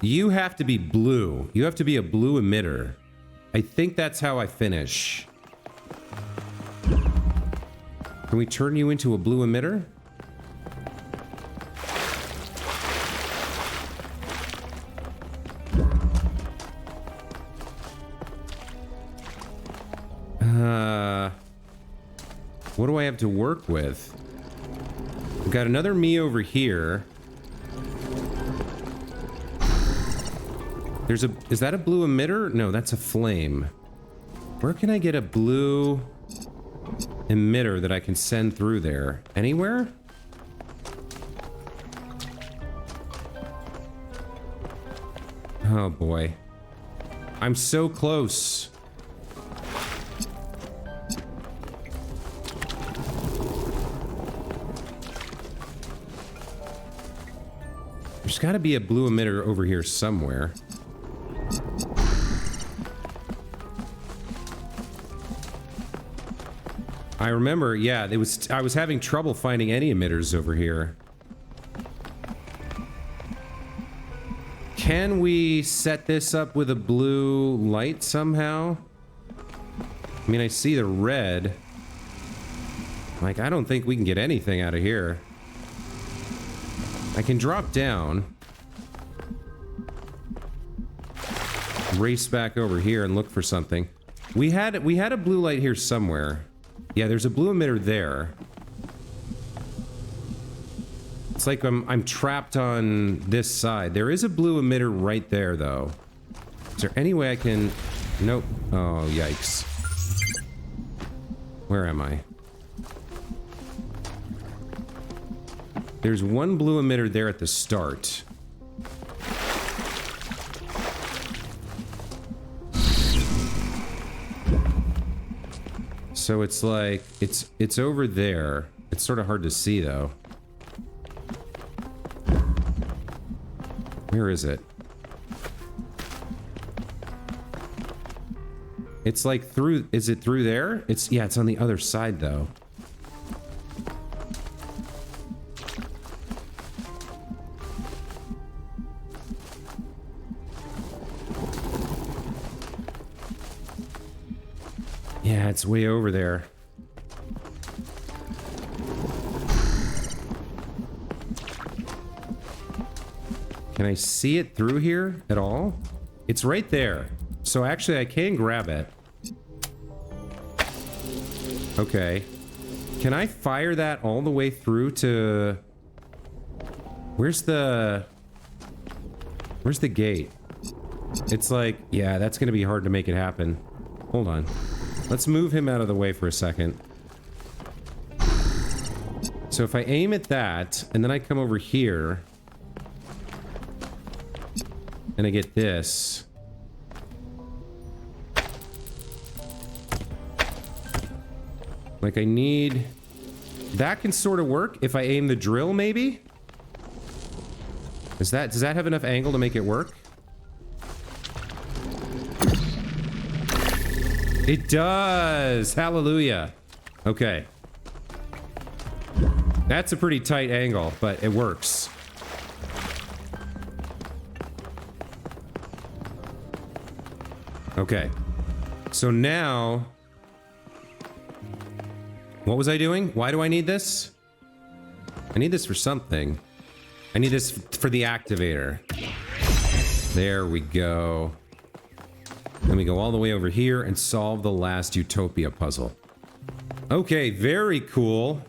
You have to be blue. You have to be a blue emitter. I think that's how I finish. Can we turn you into a blue emitter? What do I have to work with? We've got another me over here. There's a... Is that a blue emitter? No, that's a flame. Where can I get a blue emitter that I can send through there? Anywhere? Oh boy. I'm so close. There's got to be a blue emitter over here somewhere. I remember, yeah, I was having trouble finding any emitters over here. Can we set this up with a blue light somehow? I mean, I see the red. Like, I don't think we can get anything out of here. I can drop down, race back over here and look for something. We had a blue light here somewhere. Yeah, there's a blue emitter there. It's like I'm trapped on this side. There is a blue emitter right there, though. Is there any way I can... Nope. Oh, yikes. Where am I? There's one blue emitter there at the start. So it's like, it's over there. It's sort of hard to see, though. Where is it? It's like through, is it through there? Yeah, it's on the other side, though. Yeah, it's way over there. Can I see it through here at all? It's right there. So actually I can grab it. Okay. Can I fire that all the way through to... Where's the gate? It's like, yeah, that's gonna be hard to make it happen. Hold on. Let's move him out of the way for a second. So if I aim at that, and then I come over here, and I get this. Like I need... That can sort of work if I aim the drill, maybe? Does that have enough angle to make it work? It does! Hallelujah. Okay. That's a pretty tight angle, but it works. Okay. So now... What was I doing? Why do I need this? I need this for something. I need this for the activator. There we go. Then we go all the way over here and solve the last Utopia puzzle. Okay, very cool.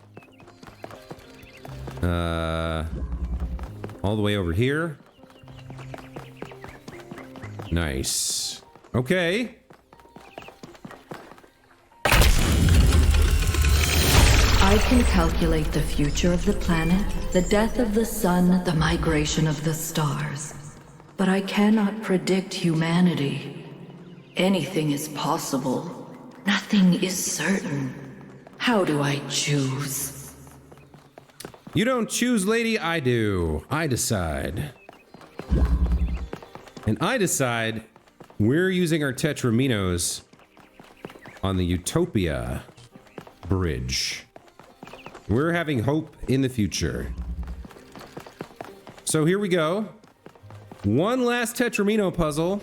All the way over here. Nice. Okay. I can calculate the future of the planet, the death of the sun, the migration of the stars. But I cannot predict humanity. Anything is possible. Nothing is certain. How do I choose? You don't choose, lady, I do. I decide. And I decide we're using our Tetraminos on the Utopia bridge. We're having hope in the future. So here we go. One last Tetramino puzzle.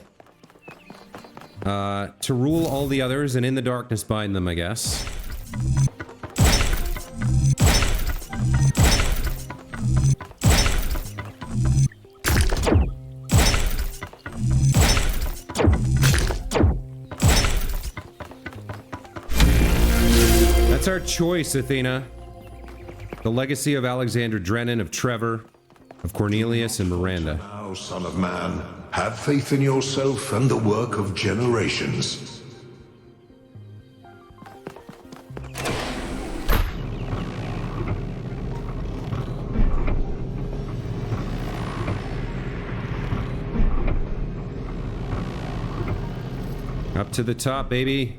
To rule all the others and in the darkness bind them, I guess. That's our choice, Athena. The legacy of Alexander Drennan, of Trevor, of Cornelius and Miranda. Now, son of man, have faith in yourself and the work of generations. Up to the top, baby.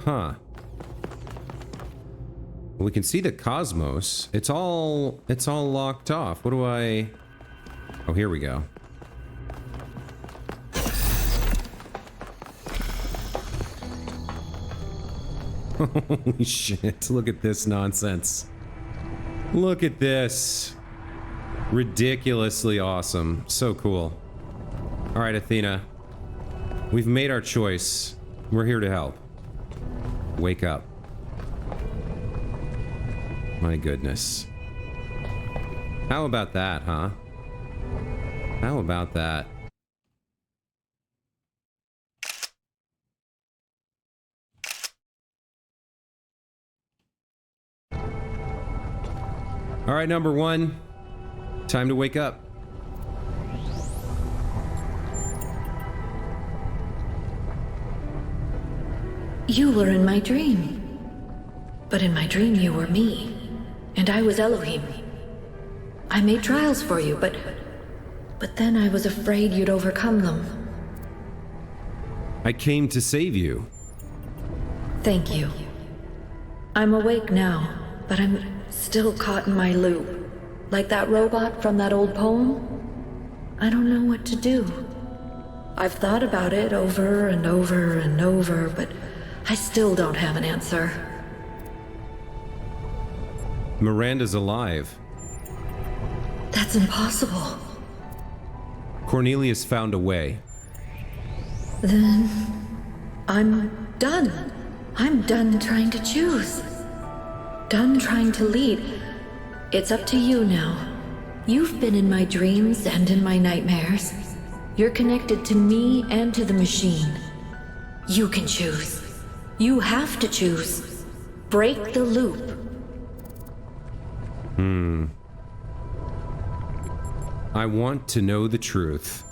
Huh. We can see the cosmos. It's all locked off. What do I... Oh, here we go. Holy shit. Look at this nonsense. Look at this. Ridiculously awesome. So cool. All right, Athena. We've made our choice. We're here to help. Wake up. My goodness. How about that, huh? How about that? All right, number one. Time to wake up. You were in my dream. But in my dream you were me. And I was Elohim. I made trials for you, but then I was afraid you'd overcome them. I came to save you. Thank you. I'm awake now, but I'm still caught in my loop. Like that robot from that old poem. I don't know what to do. I've thought about it over and over and over, but I still don't have an answer. Miranda's alive. That's impossible. Cornelius found a way. Then I'm done. I'm done trying to choose. Done trying to lead. It's up to you now. You've been in my dreams and in my nightmares. You're connected to me and to the machine. You can choose. You have to choose. Break the loop. I want to know the truth.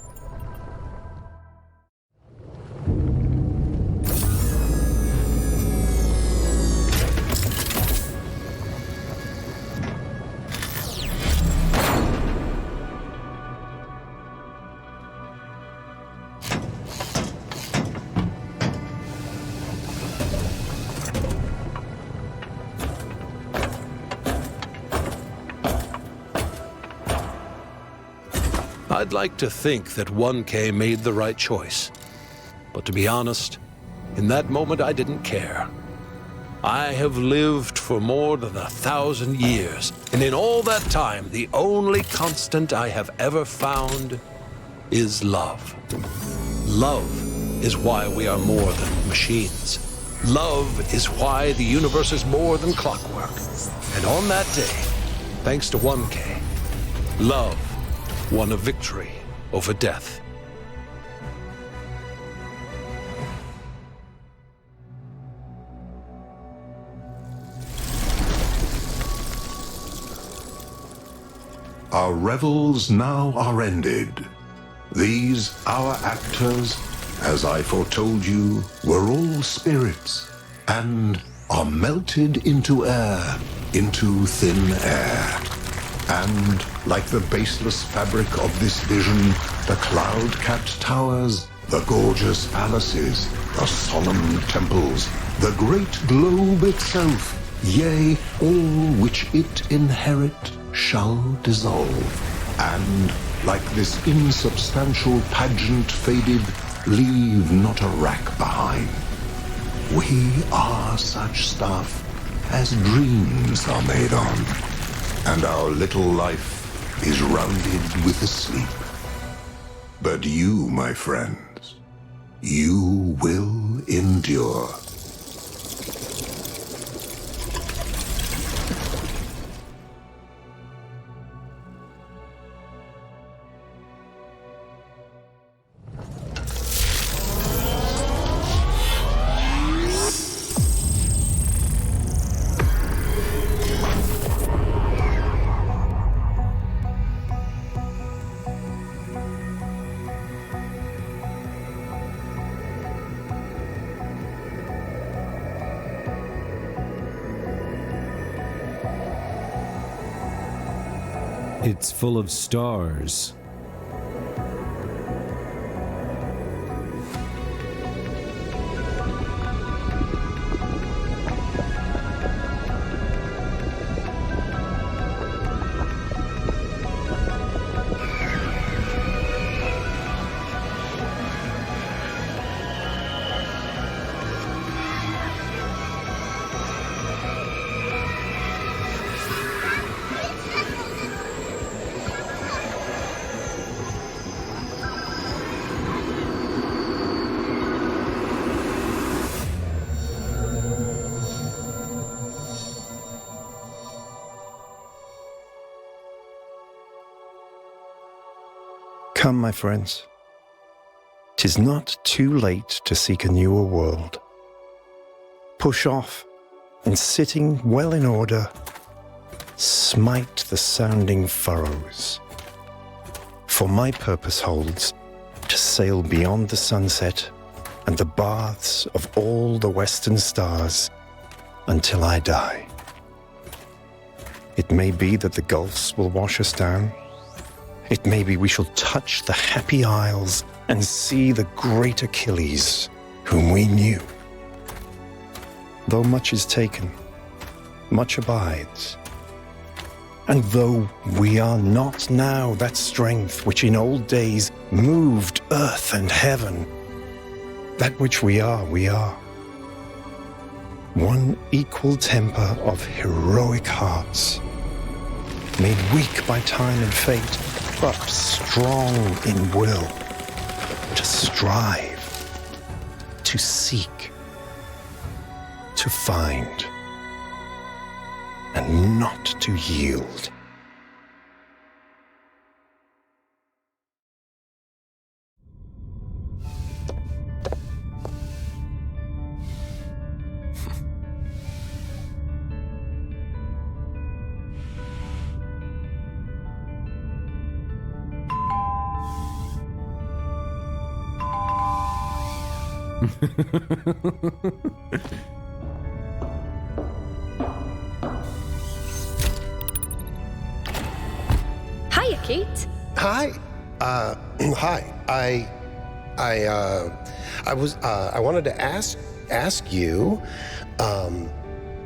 I'd like to think that 1K made the right choice. But to be honest, in that moment I didn't care. I have lived for more than 1,000 years, and in all that time, the only constant I have ever found is love. Love is why we are more than machines. Love is why the universe is more than clockwork. And on that day, thanks to 1K, love won a victory over death. Our revels now are ended. These, our actors, as I foretold you, were all spirits, and are melted into air, into thin air. And, like the baseless fabric of this vision, the cloud-capped towers, the gorgeous palaces, the solemn temples, the great globe itself, yea, all which it inherit, shall dissolve. And, like this insubstantial pageant faded, leave not a rack behind. We are such stuff as dreams are made on, and our little life is rounded with a sleep. But you, my friends, you will endure. It's full of stars. Come, my friends. 'Tis not too late to seek a newer world. Push off, and sitting well in order, smite the sounding furrows. For my purpose holds to sail beyond the sunset and the baths of all the western stars until I die. It may be that the gulfs will wash us down. It may be we shall touch the happy isles and see the great Achilles, whom we knew. Though much is taken, much abides. And though we are not now that strength which in old days moved earth and heaven, that which we are, we are. One equal temper of heroic hearts, made weak by time and fate, but strong in will, to strive, to seek, to find, and not to yield. Hiya, Kate. Hi. Hi. I wanted to ask you,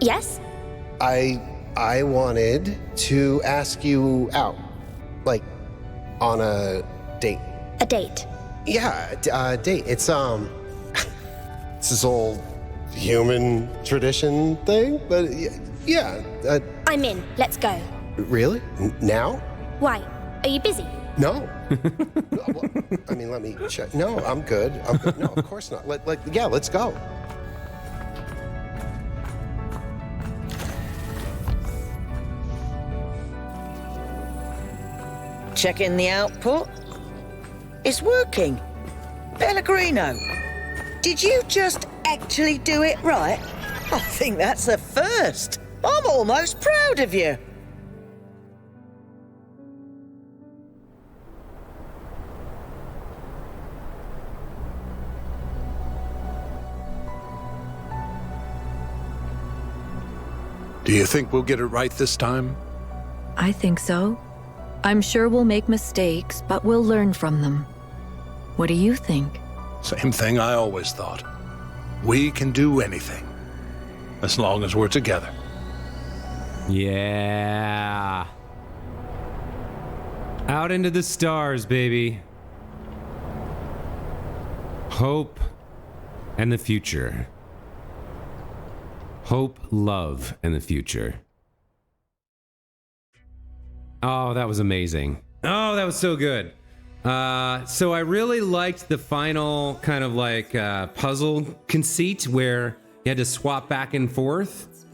Yes? I wanted to ask you out, like, on a date. A date. Yeah, date. It's it's this old human tradition thing, but yeah. I'm in. Let's go. Really? Now? Why? Are you busy? No. No, well, I mean, let me check. No, I'm good. No, of course not. Yeah, let's go. Checking the output. It's working. Pellegrino, did you just actually do it right? I think that's a first. I'm almost proud of you. Do you think we'll get it right this time? I think so. I'm sure we'll make mistakes, but we'll learn from them. What do you think? Same thing I always thought. We can do anything, as long as we're together. Yeah. Out into the stars, baby. Hope and the future. Hope, love, and the future. Oh, that was amazing. Oh, that was so good. So I really liked the final kind of like puzzle conceit where you had to swap back and forth.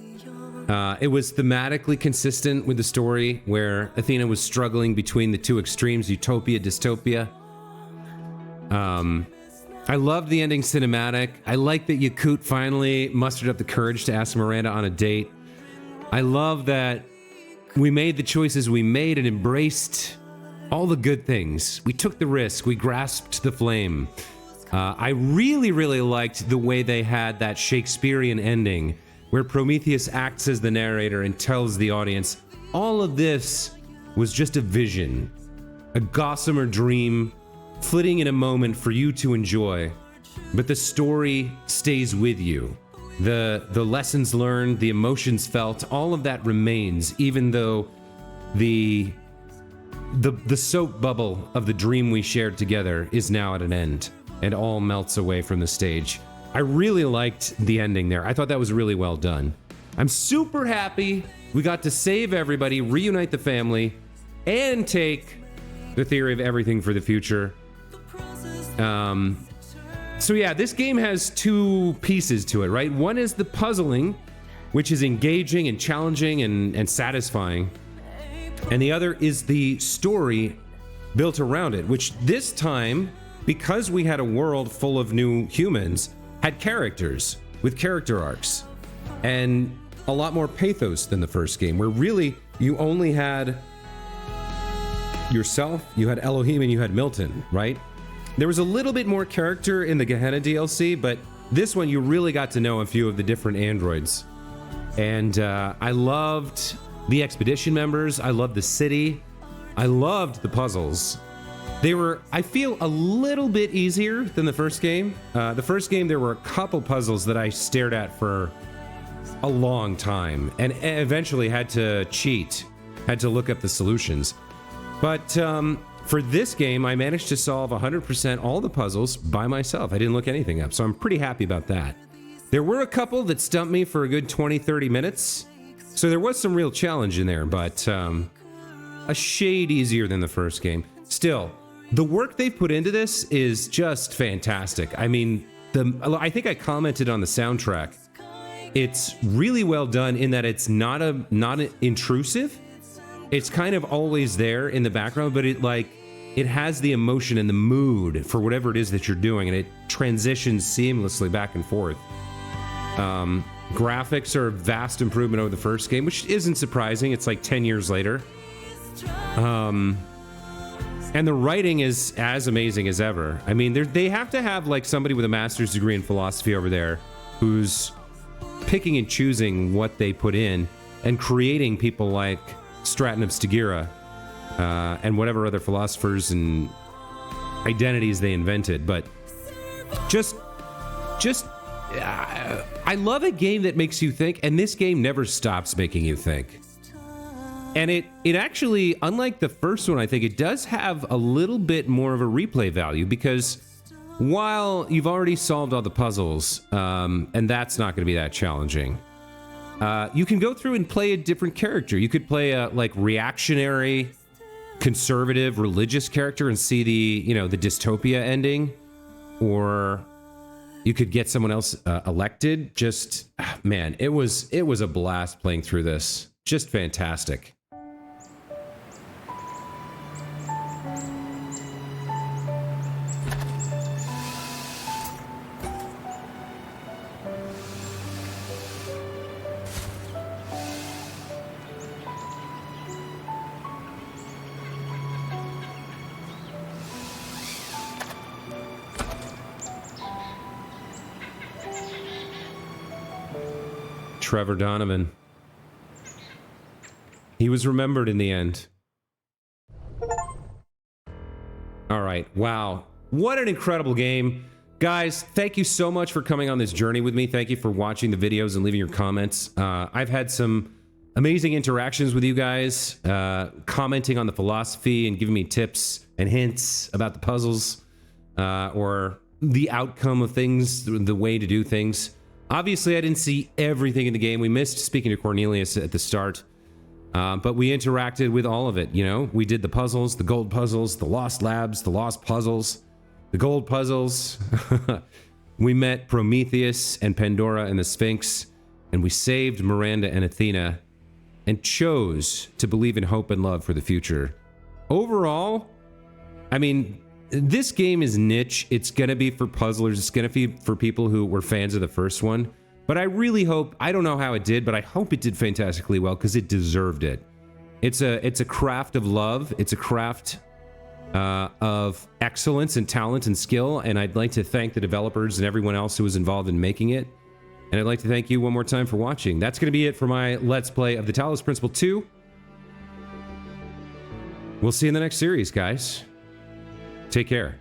It was thematically consistent with the story where Athena was struggling between the two extremes, utopia, dystopia. I loved the ending cinematic. I like that Yakut finally mustered up the courage to ask Miranda on a date. I love that we made the choices we made and embraced all the good things. We took the risk. We grasped the flame. I really, really liked the way they had that Shakespearean ending where Prometheus acts as the narrator and tells the audience, all of this was just a vision, a gossamer dream, flitting in a moment for you to enjoy, but the story stays with you. The lessons learned, the emotions felt, all of that remains, even though the soap bubble of the dream we shared together is now at an end and all melts away from the stage. I really liked the ending there. I thought that was really well done. I'm super happy we got to save everybody, reunite the family, and take the theory of everything for the future. So yeah, this game has two pieces to it, right? One is the puzzling, which is engaging and challenging and satisfying. And the other is the story built around it, which this time, because we had a world full of new humans, had characters with character arcs and a lot more pathos than the first game, where really you only had yourself, you had Elohim, and you had Milton, right? There was a little bit more character in the Gehenna DLC, but this one you really got to know a few of the different androids. And I loved the expedition members. I loved the city. I loved the puzzles. They were, I feel, a little bit easier than the first game. The first game, there were a couple puzzles that I stared at for a long time and eventually had to cheat, had to look up the solutions. But for this game, I managed to solve 100% all the puzzles by myself. I didn't look anything up, so I'm pretty happy about that. There were a couple that stumped me for a good 20-30 minutes, so there was some real challenge in there, but a shade easier than the first game. Still, the work they've put into this is just fantastic. I mean, I think I commented on the soundtrack. It's really well done in that it's not intrusive. It's kind of always there in the background, but it has the emotion and the mood for whatever it is that you're doing, and it transitions seamlessly back and forth. Graphics are a vast improvement over the first game, which isn't surprising. It's like 10 years later. And the writing is as amazing as ever. I mean, they have to have like somebody with a master's degree in philosophy over there who's picking and choosing what they put in and creating people like Stratton of Stygira and whatever other philosophers and identities they invented. But just I love a game that makes you think, and this game never stops making you think. And it actually, unlike the first one, I think it does have a little bit more of a replay value, because while you've already solved all the puzzles, and that's not going to be that challenging, you can go through and play a different character. You could play a like reactionary, conservative, religious character and see the dystopia ending, or you could get someone else elected. Just man, it was a blast playing through this. Just fantastic. Trevor Donovan. He was remembered in the end. All right. Wow. What an incredible game. Guys, thank you so much for coming on this journey with me. Thank you for watching the videos and leaving your comments. I've had some amazing interactions with you guys, commenting on the philosophy and giving me tips and hints about the puzzles or the outcome of things, the way to do things. Obviously, I didn't see everything in the game. We missed speaking to Cornelius at the start, but we interacted with all of it. You know, we did the puzzles, the gold puzzles, the lost labs, the lost puzzles, the gold puzzles. We met Prometheus and Pandora and the Sphinx, and we saved Miranda and Athena and chose to believe in hope and love for the future. Overall, I mean, this game is niche. It's going to be for puzzlers. It's going to be for people who were fans of the first one. But I really hope, I don't know how it did, but I hope it did fantastically well, because it deserved it. It's a craft of love. It's a craft of excellence and talent and skill. And I'd like to thank the developers and everyone else who was involved in making it. And I'd like to thank you one more time for watching. That's going to be it for my Let's Play of the Talos Principle 2. We'll see you in the next series, guys. Take care.